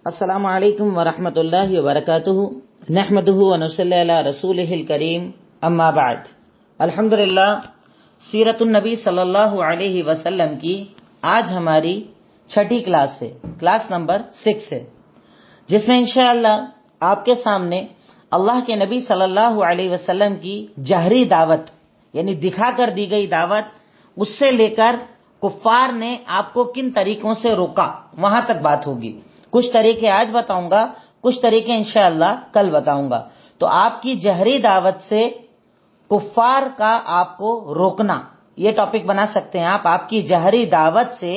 السلام علیکم ورحمۃ اللہ وبرکاتہ نحمدہ ونصلی علی رسولہ الکریم اما بعد الحمدللہ سیرت النبی صلی اللہ علیہ وسلم کی آج ہماری چھٹی کلاس ہے، کلاس نمبر 6 ہے، جس میں انشاءاللہ آپ کے سامنے اللہ کے نبی صلی اللہ علیہ وسلم کی جہری دعوت یعنی دکھا کر دی گئی دعوت، اس سے لے کر کفار نے آپ کو کن طریقوں سے روکا وہاں تک بات ہوگی۔ کچھ طریقے آج بتاؤں گا، کچھ طریقے انشاءاللہ کل بتاؤں گا۔ تو آپ کی جہری دعوت سے کفار کا آپ کو روکنا، یہ ٹاپک بنا سکتے ہیں آپ کی جہری دعوت سے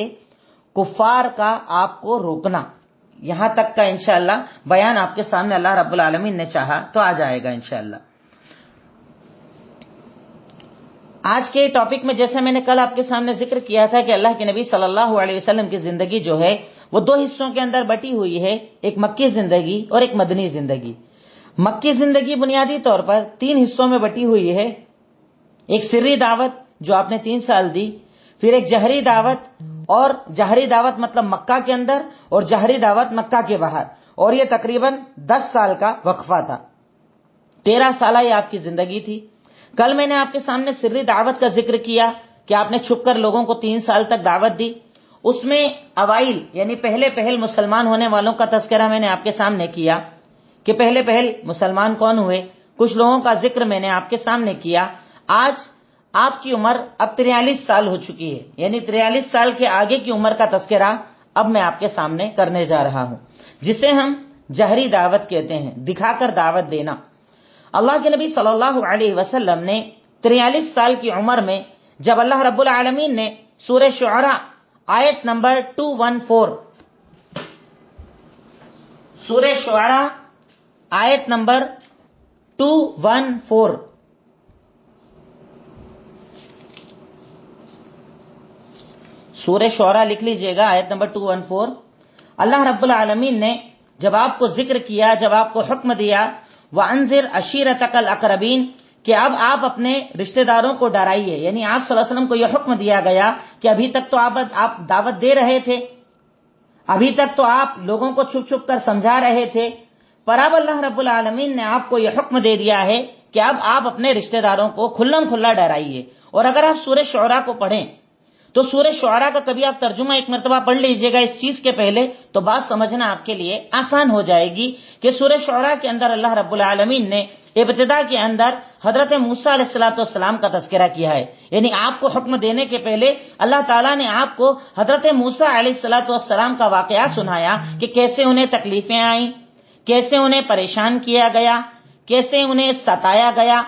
کفار کا آپ کو روکنا، یہاں تک کا انشاءاللہ بیان آپ کے سامنے اللہ رب العالمین نے چاہا تو آ جائے گا انشاءاللہ۔ آج کے ٹاپک میں جیسے میں نے کل آپ کے سامنے ذکر کیا تھا کہ اللہ کے نبی صلی اللہ علیہ وسلم کی زندگی جو ہے وہ 2 حصوں کے اندر بٹی ہوئی ہے، ایک مکی زندگی اور ایک مدنی زندگی۔ مکی زندگی بنیادی طور پر 3 حصوں میں بٹی ہوئی ہے، ایک سری دعوت جو آپ نے 3 سال دی، پھر ایک جہری دعوت، اور جہری دعوت مطلب مکہ کے اندر اور جہری دعوت مکہ کے باہر، اور یہ تقریباً 10 سال کا وقفہ تھا، 13 سالہ یہ آپ کی زندگی تھی۔ کل میں نے آپ کے سامنے سری دعوت کا ذکر کیا کہ آپ نے چھپ کر لوگوں کو 3 سال تک دعوت دی، اس میں اوائل یعنی پہلے مسلمان ہونے والوں کا تذکرہ میں نے آپ کے سامنے کیا کہ پہلے مسلمان کون ہوئے، کچھ لوگوں کا ذکر میں نے آپ کے سامنے کیا۔ آج آپ کی عمر اب 43 سال ہو چکی ہے، یعنی 43 سال کے آگے کی عمر کا تذکرہ اب میں آپ کے سامنے کرنے جا رہا ہوں، جسے ہم جہری دعوت کہتے ہیں، دکھا کر دعوت دینا۔ اللہ کے نبی صلی اللہ علیہ وسلم نے 43 سال کی عمر میں جب اللہ رب العالمین نے سورہ شعراء آیت نمبر 214، سورہ شعراء آیت نمبر 214، سورہ شعراء لکھ لیجئے گا، آیت نمبر 214۔ اللہ رب العالمین نے جب آپ کو ذکر کیا، جب آپ کو حکم دیا وَأَنذِرْ عَشِيرَتَكَ الْأَقْرَبِينَ کہ اب آپ اپنے رشتہ داروں کو ڈرائیے، یعنی آپ صلی اللہ علیہ وسلم کو یہ حکم دیا گیا کہ ابھی تک تو آپ دعوت دے رہے تھے، ابھی تک تو آپ لوگوں کو چھپ چھپ کر سمجھا رہے تھے، پر اب اللہ رب العالمین نے آپ کو یہ حکم دے دیا ہے کہ اب آپ اپنے رشتہ داروں کو کھلم کھلا ڈرائیے۔ اور اگر آپ سورہ شعراء کو پڑھیں تو سورہ شعراء کا کبھی آپ ترجمہ ایک مرتبہ پڑھ لیجئے گا اس چیز کے پہلے، تو بات سمجھنا آپ کے لیے آسان ہو جائے گی کہ سورہ شعراء کے اندر اللہ رب العالمین نے ابتدا کے اندر حضرت موسیٰ علیہ السلام کا تذکرہ کیا ہے، یعنی آپ کو حکم دینے کے پہلے اللہ تعالیٰ نے آپ کو حضرت موسیٰ علیہ السلام کا واقعہ سنایا کہ کیسے انہیں تکلیفیں آئیں، کیسے انہیں پریشان کیا گیا، کیسے انہیں ستایا گیا۔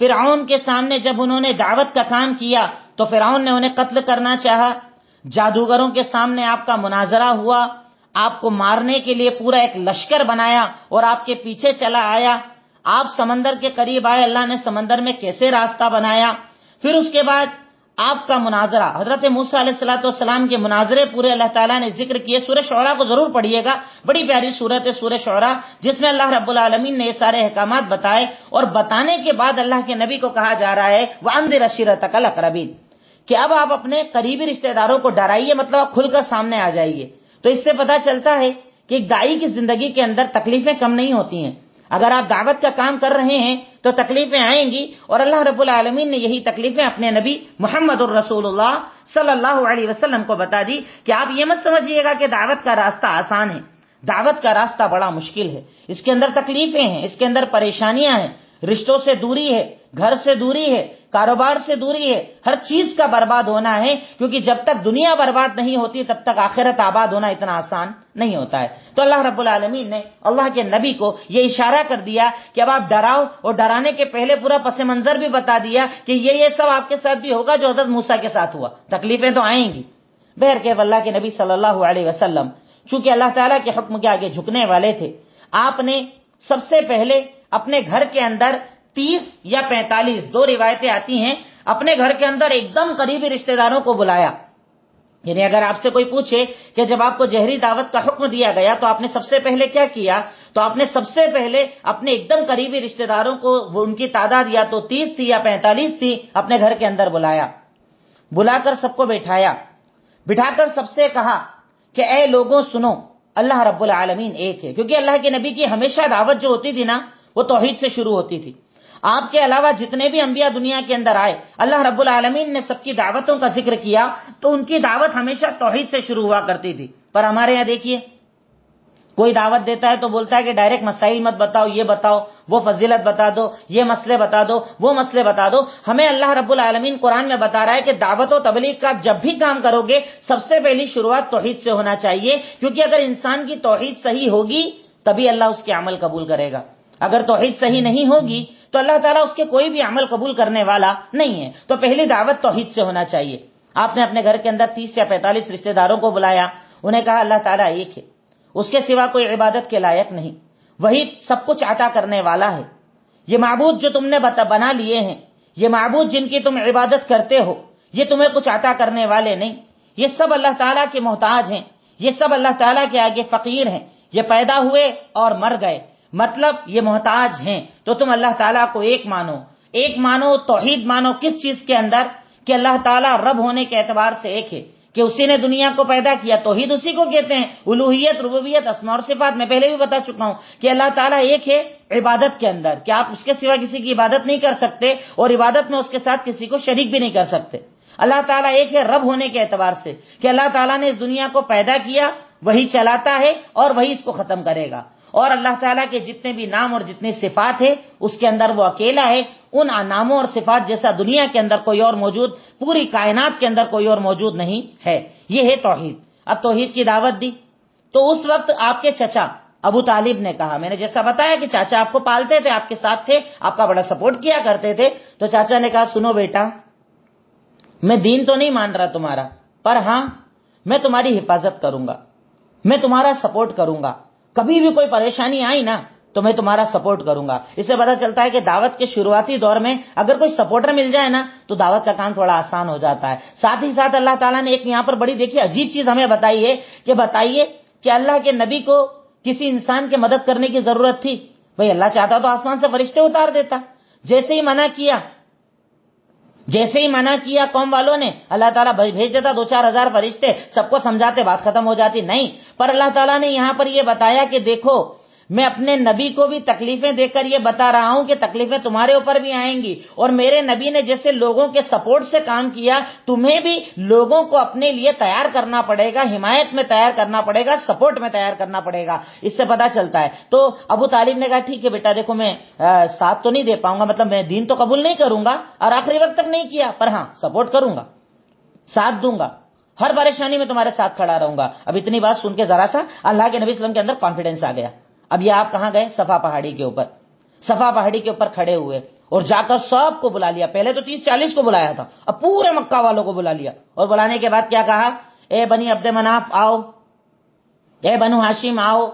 فرعون کے سامنے جب انہوں نے دعوت کا کام کیا تو فرعون نے انہیں قتل کرنا چاہا، جادوگروں کے سامنے آپ کا مناظرہ ہوا، آپ کو مارنے کے لیے پورا ایک لشکر بنایا اور آپ کے پیچھے چلا آیا، آپ سمندر کے قریب آئے، اللہ نے سمندر میں کیسے راستہ بنایا، پھر اس کے بعد آپ کا مناظرہ، حضرت موسیٰ علیہ السلام کے مناظرے پورے اللہ تعالیٰ نے ذکر کیے۔ سورہ شعراء کو ضرور پڑھیے گا، بڑی پیاری سورت ہے سورہ شعراء، جس میں اللہ رب العالمین نے یہ سارے احکامات بتائے، اور بتانے کے بعد اللہ کے نبی کو کہا جا رہا ہے وَأَنذِرْ عَشِيرَتَكَ الْأَقْرَبِينَ کہ اب آپ اپنے قریبی رشتہ داروں کو ڈرائیے، مطلب آپ کھل کر سامنے آ جائیے۔ تو اس سے پتہ چلتا ہے کہ ایک داعی کی زندگی کے اندر تکلیفیں کم نہیں ہوتی ہیں، اگر آپ دعوت کا کام کر رہے ہیں تو تکلیفیں آئیں گی، اور اللہ رب العالمین نے یہی تکلیفیں اپنے نبی محمد الرسول اللہ صلی اللہ علیہ وسلم کو بتا دی کہ آپ یہ مت سمجھیے گا کہ دعوت کا راستہ آسان ہے، دعوت کا راستہ بڑا مشکل ہے، اس کے اندر تکلیفیں ہیں، اس کے اندر پریشانیاں ہیں، رشتوں سے دوری ہے، گھر سے دوری ہے، کاروبار سے دوری ہے، ہر چیز کا برباد ہونا ہے، کیونکہ جب تک دنیا برباد نہیں ہوتی تب تک آخرت آباد ہونا اتنا آسان نہیں ہوتا ہے۔ تو اللہ رب العالمین نے اللہ کے نبی کو یہ اشارہ کر دیا کہ اب آپ ڈراؤ، اور ڈرانے کے پہلے پورا پس منظر بھی بتا دیا کہ یہ سب آپ کے ساتھ بھی ہوگا جو حضرت موسیٰ کے ساتھ ہوا، تکلیفیں تو آئیں گی۔ بہرکیف اللہ کے نبی صلی اللہ علیہ وسلم چونکہ اللہ تعالیٰ کے حکم کے آگے جھکنے والے تھے، آپ نے سب سے پہلے اپنے گھر کے اندر 30 یا 45، 2 روایتیں آتی ہیں، اپنے گھر کے اندر ایک دم قریبی رشتہ داروں کو بلایا۔ یعنی اگر آپ سے کوئی پوچھے کہ جب آپ کو جہری دعوت کا حکم دیا گیا تو آپ نے سب سے پہلے کیا کیا، تو آپ نے سب سے پہلے اپنے ایک دم قریبی رشتہ داروں کو، وہ ان کی تعداد یا تو 30 تھی یا 45 تھی، اپنے گھر کے اندر بلایا، بلا کر سب کو بٹھا کر سب سے کہا کہ اے لوگوں سنو، اللہ رب العالمین ایک ہے، کیونکہ اللہ کے نبی کی ہمیشہ دعوت جو ہوتی تھی نا وہ توحید سے شروع ہوتی تھی. آپ کے علاوہ جتنے بھی انبیاء دنیا کے اندر آئے، اللہ رب العالمین نے سب کی دعوتوں کا ذکر کیا تو ان کی دعوت ہمیشہ توحید سے شروع ہوا کرتی تھی. پر ہمارے یہاں دیکھیے، کوئی دعوت دیتا ہے تو بولتا ہے کہ ڈائریکٹ مسائل مت بتاؤ، یہ بتاؤ، وہ فضیلت بتا دو، یہ مسئلے بتا دو، وہ مسئلے بتا دو. ہمیں اللہ رب العالمین قرآن میں بتا رہا ہے کہ دعوت و تبلیغ کا جب بھی کام کرو گے سب سے پہلی شروعات توحید سے ہونا چاہیے، کیونکہ اگر انسان کی توحید صحیح ہوگی تبھی اللہ اس کے عمل قبول کرے گا. اگر توحید صحیح نہیں ہوگی تو اللہ تعالیٰ اس کے کوئی بھی عمل قبول کرنے والا نہیں ہے. تو پہلی دعوت توحید سے ہونا چاہیے. آپ نے اپنے گھر کے اندر 30 یا 45 رشتہ داروں کو بلایا، انہیں کہا اللہ تعالیٰ ایک ہے، اس کے سوا کوئی عبادت کے لائق نہیں، وہی سب کچھ عطا کرنے والا ہے. یہ معبود جو تم نے بنا لیے ہیں، یہ معبود جن کی تم عبادت کرتے ہو، یہ تمہیں کچھ عطا کرنے والے نہیں، یہ سب اللہ تعالیٰ کے محتاج ہیں، یہ سب اللہ تعالیٰ کے آگے فقیر ہیں، یہ پیدا ہوئے اور مر گئے، مطلب یہ محتاج ہیں. تو تم اللہ تعالیٰ کو ایک مانو، توحید مانو. کس چیز کے اندر؟ کہ اللہ تعالیٰ رب ہونے کے اعتبار سے ایک ہے، کہ اسی نے دنیا کو پیدا کیا. توحید اسی کو کہتے ہیں، الوہیت، ربوبیت، اسماء اور صفات. میں پہلے بھی بتا چکا ہوں کہ اللہ تعالیٰ ایک ہے عبادت کے اندر، کہ آپ اس کے سوا کسی کی عبادت نہیں کر سکتے اور عبادت میں اس کے ساتھ کسی کو شریک بھی نہیں کر سکتے. اللہ تعالیٰ ایک ہے رب ہونے کے اعتبار سے، کہ اللہ تعالیٰ نے اس دنیا کو پیدا کیا، وہی چلاتا ہے اور وہی اس کو ختم کرے گا. اور اللہ تعالیٰ کے جتنے بھی نام اور جتنی صفات ہیں اس کے اندر وہ اکیلا ہے. ان ناموں اور صفات جیسا دنیا کے اندر کوئی اور موجود، پوری کائنات کے اندر کوئی اور موجود نہیں ہے. یہ ہے توحید. اب توحید کی دعوت دی تو اس وقت آپ کے چچا ابو طالب نے کہا، میں نے جیسا بتایا کہ چاچا آپ کو پالتے تھے، آپ کے ساتھ تھے، آپ کا بڑا سپورٹ کیا کرتے تھے. تو چاچا نے کہا سنو بیٹا، میں دین تو نہیں مان رہا تمہارا، پر ہاں میں تمہاری حفاظت کروں گا، میں تمہارا سپورٹ کروں گا. کبھی بھی کوئی پریشانی آئی نا تو میں تمہارا سپورٹ کروں گا. اس سے پتہ چلتا ہے کہ دعوت کے شروعاتی دور میں اگر کوئی سپورٹر مل جائے نا تو دعوت کا کام تھوڑا آسان ہو جاتا ہے. ساتھ ہی ساتھ اللہ تعالیٰ نے ایک یہاں پر بڑی دیکھیے عجیب چیز ہمیں بتائیے کہ اللہ کے نبی کو کسی انسان کی مدد کرنے کی ضرورت تھی؟ بھئی اللہ چاہتا تو آسمان سے فرشتے اتار دیتا. جیسے ہی منع کیا قوم والوں نے، اللہ تعالیٰ بھیج دیتا 2-4 ہزار فرشتے، سب کو سمجھاتے، بات ختم ہو جاتی. نہیں، پر اللہ تعالیٰ نے یہاں پر یہ بتایا کہ دیکھو میں اپنے نبی کو بھی تکلیفیں دے کر یہ بتا رہا ہوں کہ تکلیفیں تمہارے اوپر بھی آئیں گی، اور میرے نبی نے جیسے لوگوں کے سپورٹ سے کام کیا، تمہیں بھی لوگوں کو اپنے لیے تیار کرنا پڑے گا، حمایت میں تیار کرنا پڑے گا، سپورٹ میں تیار کرنا پڑے گا. اس سے پتہ چلتا ہے. تو ابو طالب نے کہا ٹھیک ہے بیٹا، دیکھو میں ساتھ تو نہیں دے پاؤں گا، مطلب میں دین تو قبول نہیں کروں گا اور آخری وقت تک نہیں کیا، پر ہاں سپورٹ کروں گا، ساتھ دوں گا، ہر پریشانی میں تمہارے ساتھ کھڑا رہوں گا. اب اتنی بات سن کے ذرا سا اللہ کے نبی صلی اللہ علیہ وسلم کے اندر کانفیڈنس آ گیا. اب یہ آپ کہاں گئے؟ صفا پہاڑی کے اوپر کھڑے ہوئے اور جا کر سب کو بلا لیا. پہلے تو 30-40 کو بلایا تھا، اب پورے مکہ والوں کو بلا لیا. اور بلانے کے بعد کیا کہا؟ اے بنی عبد مناف آؤ، اے بنو ہاشم آؤ،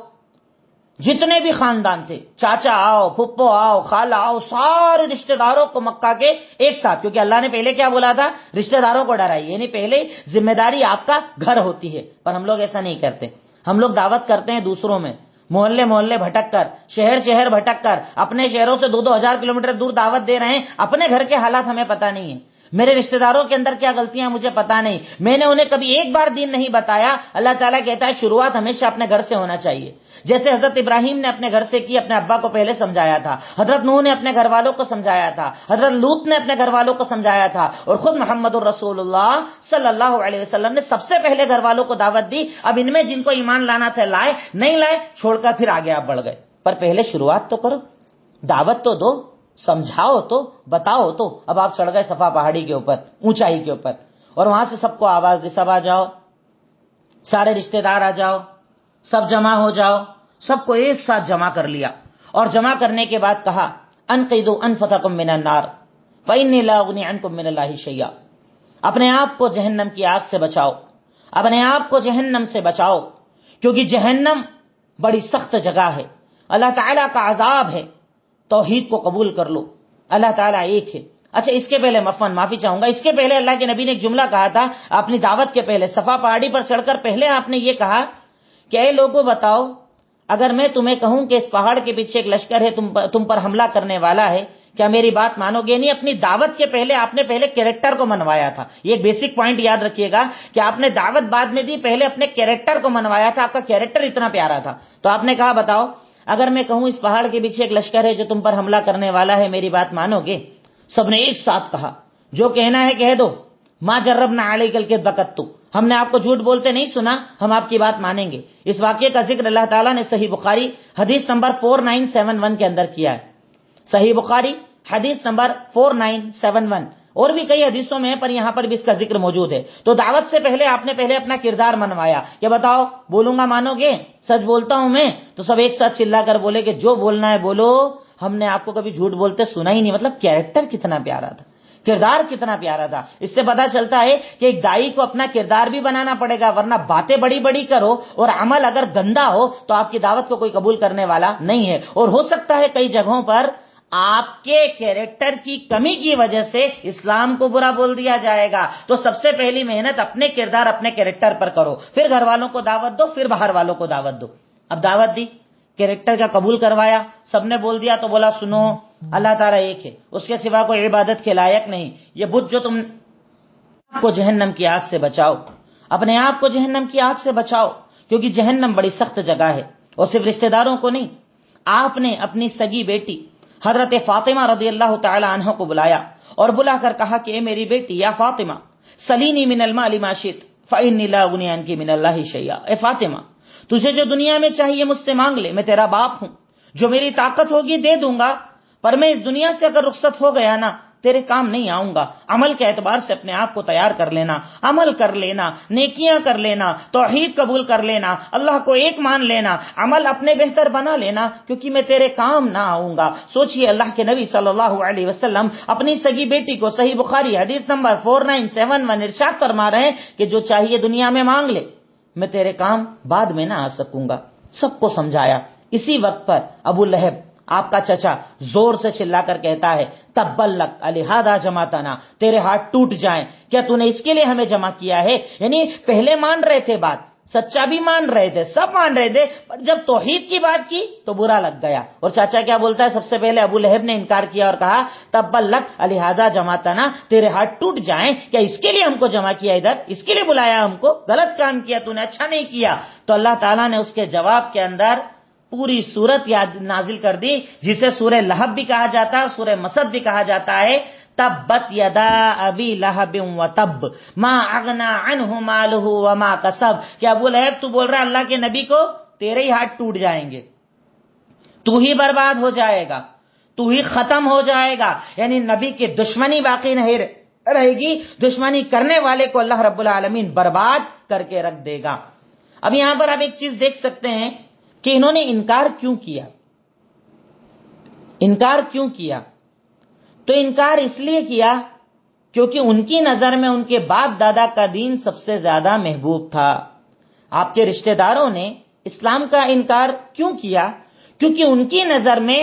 جتنے بھی خاندان تھے، چاچا آؤ، پھپھو آؤ، خالہ آؤ، سارے رشتہ داروں کو مکہ کے ایک ساتھ. کیونکہ اللہ نے پہلے کیا بولا تھا؟ رشتہ داروں کو ڈرائیے، یعنی پہلے ذمہ داری آپ کا گھر ہوتی ہے. پر ہم لوگ ایسا نہیں کرتے. ہم لوگ دعوت کرتے ہیں دوسروں میں، محلے بھٹک کر، شہر بھٹک کر، اپنے شہروں سے 2-2 ہزار کلومیٹر دور دعوت دے رہے ہیں. اپنے گھر کے حالات ہمیں پتہ نہیں ہیں، میرے رشتہ داروں کے اندر کیا غلطیاں مجھے پتا نہیں، میں نے انہیں کبھی ایک بار دین نہیں بتایا. اللہ تعالیٰ کہتا ہے شروعات ہمیشہ اپنے گھر سے ہونا چاہیے. جیسے حضرت ابراہیم نے اپنے گھر سے کی، اپنے ابا کو پہلے سمجھایا تھا، حضرت نوح نے اپنے گھر والوں کو سمجھایا تھا، حضرت لوط نے اپنے گھر والوں کو سمجھایا تھا، اور خود محمد الرسول اللہ صلی اللہ علیہ وسلم نے سب سے پہلے گھر والوں کو دعوت دی. اب ان میں جن کو ایمان لانا تھا لائے، نہیں لائے چھوڑ کر پھر آگے آپ بڑھ گئے. پر پہلے شروعات تو کرو، دعوت تو دو، سمجھاؤ تو، بتاؤ تو. اب آپ چڑھ گئے صفا پہاڑی کے اوپر، اونچائی کے اوپر، اور وہاں سے سب کو آواز دی سب آ جاؤ، سارے رشتہ دار آ جاؤ، سب جمع ہو جاؤ. سب کو ایک ساتھ جمع کر لیا، اور جمع کرنے کے بعد کہا انقذوا انفسکم من النار فإنی لا اغنی عنکم من اللہ شیئا. اپنے آپ کو جہنم کی آگ سے بچاؤ، اپنے آپ کو جہنم سے بچاؤ، کیونکہ جہنم بڑی سخت جگہ ہے، اللہ تعالیٰ کا عذاب ہے. توحید کو قبول کر لو، اللہ تعالیٰ ایک ہے. اچھا اس کے پہلے معافی چاہوں گا، اس کے پہلے اللہ کے نبی نے ایک جملہ کہا تھا اپنی دعوت کے پہلے. صفا پہاڑی پر چڑھ کر پہلے آپ نے یہ کہا کہ اے لوگوں بتاؤ، اگر میں تمہیں کہوں کہ اس پہاڑ کے پیچھے ایک لشکر ہے تم پر حملہ کرنے والا ہے، کیا میری بات مانو گے؟ نہیں، اپنی دعوت کے پہلے آپ نے پہلے کیریکٹر کو منوایا تھا. یہ ایک بیسک پوائنٹ یاد رکھیے گا کہ آپ نے دعوت بعد میں دی، پہلے اپنے کیریکٹر کو منوایا تھا. آپ کا کیریکٹر اتنا پیارا تھا تو آپ نے کہا بتاؤ اگر میں کہوں اس پہاڑ کے پیچھے ایک لشکر ہے جو تم پر حملہ کرنے والا ہے، میری بات مانو گے؟ سب نے ایک ساتھ کہا جو کہنا ہے کہہ دو. ما جربنا علیک الکذب قط، ہم نے آپ کو جھوٹ بولتے نہیں سنا، ہم آپ کی بات مانیں گے. اس واقعے کا ذکر اللہ تعالیٰ نے صحیح بخاری حدیث نمبر 4971 کے اندر کیا ہے. صحیح بخاری حدیث نمبر 4971 اور بھی کئی حدیثوں میں ہے، پر یہاں پر بھی اس کا ذکر موجود ہے. تو دعوت سے پہلے آپ نے پہلے اپنا کردار منوایا کہ بتاؤ بولوں گا مانو گے؟ سچ بولتا ہوں میں. تو سب ایک ساتھ چلا کر بولے کہ جو بولنا ہے بولو، ہم نے آپ کو کبھی جھوٹ بولتے سنا ہی نہیں. مطلب کیریکٹر کتنا پیارا تھا، کردار کتنا پیارا تھا. اس سے پتا چلتا ہے کہ ایک دائی کو اپنا کردار بھی بنانا پڑے گا، ورنہ باتیں بڑی بڑی کرو اور عمل اگر گندا ہو تو آپ کی دعوت کو کوئی قبول کرنے والا نہیں ہے. اور ہو سکتا ہے کئی جگہوں پر آپ کے کیریکٹر کی کمی کی وجہ سے اسلام کو برا بول دیا جائے گا. تو سب سے پہلی محنت اپنے کردار اپنے کیریکٹر پر کرو، پھر گھر والوں کو دعوت دو، پھر باہر والوں کو دعوت دو. اب دعوت دی، کیریکٹر کا قبول کروایا، سب نے بول دیا تو بولا سنو اللہ تعالیٰ ایک ہے، اس کے سوا کوئی عبادت کے لائق نہیں. یہ بت جو تم کو جہنم کی آگ سے بچاؤ، اپنے آپ کو جہنم کی آگ سے بچاؤ، کیونکہ جہنم بڑی سخت جگہ ہے. اور صرف رشتہ داروں کو نہیں، آپ نے اپنی سگی بیٹی حضرت فاطمہ رضی اللہ تعالی عنہ کو بلایا اور بلا کر کہا کہ اے میری بیٹی یا فاطمہ سلینی من المال ما شئت فإنی لا اغنی عنک من اللہ شیئا. اے فاطمہ تجھے جو دنیا میں چاہیے مجھ سے مانگ لے، میں تیرا باپ ہوں، جو میری طاقت ہوگی دے دوں گا، پر میں اس دنیا سے اگر رخصت ہو گیا نا تیرے کام نہیں آؤں گا. عمل کے اعتبار سے اپنے آپ کو تیار کر لینا، عمل کر لینا، نیکیاں کر لینا، توحید قبول کر لینا، اللہ کو ایک مان لینا، عمل اپنے بہتر بنا لینا، کیونکہ میں تیرے کام نہ آؤں گا. سوچئے اللہ کے نبی صلی اللہ علیہ وسلم اپنی سگی بیٹی کو صحیح بخاری حدیث نمبر 4971 ارشاد فرما رہے ہیں کہ جو چاہیے دنیا میں مانگ لے، میں تیرے کام بعد میں نہ آ سکوں گا. سب کو سمجھایا. اسی وقت پر ابو لہب آپ کا چچا زور سے چلا کر کہتا ہے تبا لک الہذا جمعتنا، تیرے ہاتھ ٹوٹ جائیں، کیا تو نے اس کے لیے ہمیں جمع کیا ہے؟ یعنی پہلے مان رہے تھے بات، سچا بھی مان رہے تھے، سب مان رہے تھے، پر جب توحید کی بات کی تو برا لگ گیا. اور چاچا کیا بولتا ہے؟ سب سے پہلے ابو لہب نے انکار کیا اور کہا تبا لک الہذا جمعتنا، تیرے ہاتھ ٹوٹ جائیں، کیا اس کے لیے ہم کو جمع کیا، ادھر اس کے لیے بلایا ہم کو؟ غلط کام کیا تو نے، اچھا نہیں کیا. تو اللہ تعالیٰ نے اس کے جواب کے اندر پوری سورت یاد نازل کر دی، جسے سورہ لہب بھی کہا جاتا ہے اور سورہ مسد بھی کہا جاتا ہے. تبت یدا ابی لہب وتب ما اغنا عنہ مالہ وما کسب. کہ ابو لہب تو بول رہا ہے اللہ کے نبی کو تیرے ہی ہاتھ ٹوٹ جائیں گے، تو ہی برباد ہو جائے گا، تو ہی ختم ہو جائے گا. یعنی نبی کی دشمنی باقی نہیں رہے گی، دشمنی کرنے والے کو اللہ رب العالمین برباد کر کے رکھ دے گا. اب یہاں پر آپ ایک چیز دیکھ سکتے ہیں کہ انہوں نے انکار کیوں کیا. انکار کیوں کیا؟ تو انکار اس لیے کیا کیونکہ ان کی نظر میں ان کے باپ دادا کا دین سب سے زیادہ محبوب تھا. آپ کے رشتہ داروں نے اسلام کا انکار کیوں کیا؟ کیونکہ ان کی نظر میں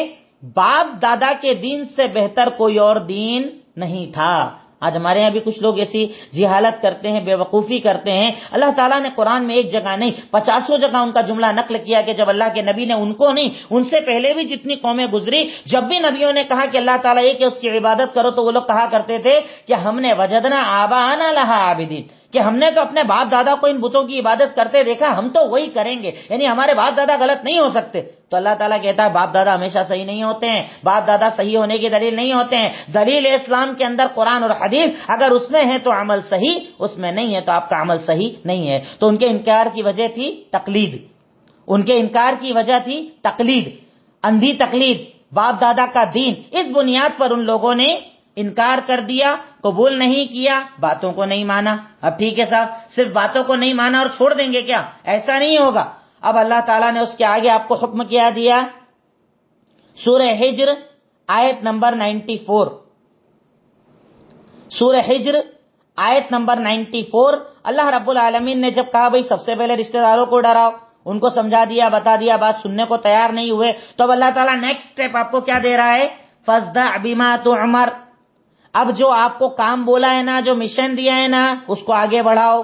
باپ دادا کے دین سے بہتر کوئی اور دین نہیں تھا. آج ہمارے یہاں بھی کچھ لوگ ایسی جہالت کرتے ہیں، بے وقوفی کرتے ہیں. اللہ تعالیٰ نے قرآن میں ایک جگہ نہیں 50 جگہ ان کا جملہ نقل کیا کہ جب اللہ کے نبی نے ان کو نہیں، ان سے پہلے بھی جتنی قومیں گزری، جب بھی نبیوں نے کہا کہ اللہ تعالیٰ ایک ہے اس کی عبادت کرو، تو وہ لوگ کہا کرتے تھے کہ ہم نے وجدنا آباءنا لہا عابدین، کہ ہم نے تو اپنے باپ دادا کو ان بتوں کی عبادت کرتے دیکھا، ہم تو وہی کریں گے. یعنی ہمارے باپ دادا غلط نہیں ہو سکتے. تو اللہ تعالیٰ کہتا ہے باپ دادا ہمیشہ صحیح نہیں ہوتے ہیں، باپ دادا صحیح ہونے کی دلیل نہیں ہوتے ہیں. دلیل اسلام کے اندر قرآن اور حدیث، اگر اس میں ہے تو عمل صحیح، اس میں نہیں ہے تو آپ کا عمل صحیح نہیں ہے. تو ان کے انکار کی وجہ تھی تقلید، ان کے انکار کی وجہ تھی تقلید، اندھی تقلید، باپ دادا کا دین. اس بنیاد پر ان لوگوں نے انکار کر دیا، قبول نہیں کیا، باتوں کو نہیں مانا. اب ٹھیک ہے صاحب، صرف باتوں کو نہیں مانا اور چھوڑ دیں گے کیا؟ ایسا نہیں ہوگا. اب اللہ تعالیٰ نے اس کے آگے آپ کو حکم کیا دیا، سورہ ہجر آیت نمبر 94. سورہ ہجر آیت نمبر 94. اللہ رب العالمین نے جب کہا بھئی سب سے پہلے رشتہ داروں کو ڈراؤ، ان کو سمجھا دیا، بتا دیا، بات سننے کو تیار نہیں ہوئے، تو اب اللہ تعالیٰ نیکسٹ سٹیپ آپ کو کیا دے رہا ہے؟ فاصدع بما تؤمر. اب جو آپ کو کام بولا ہے نا، جو مشن دیا ہے نا، اس کو آگے بڑھاؤ.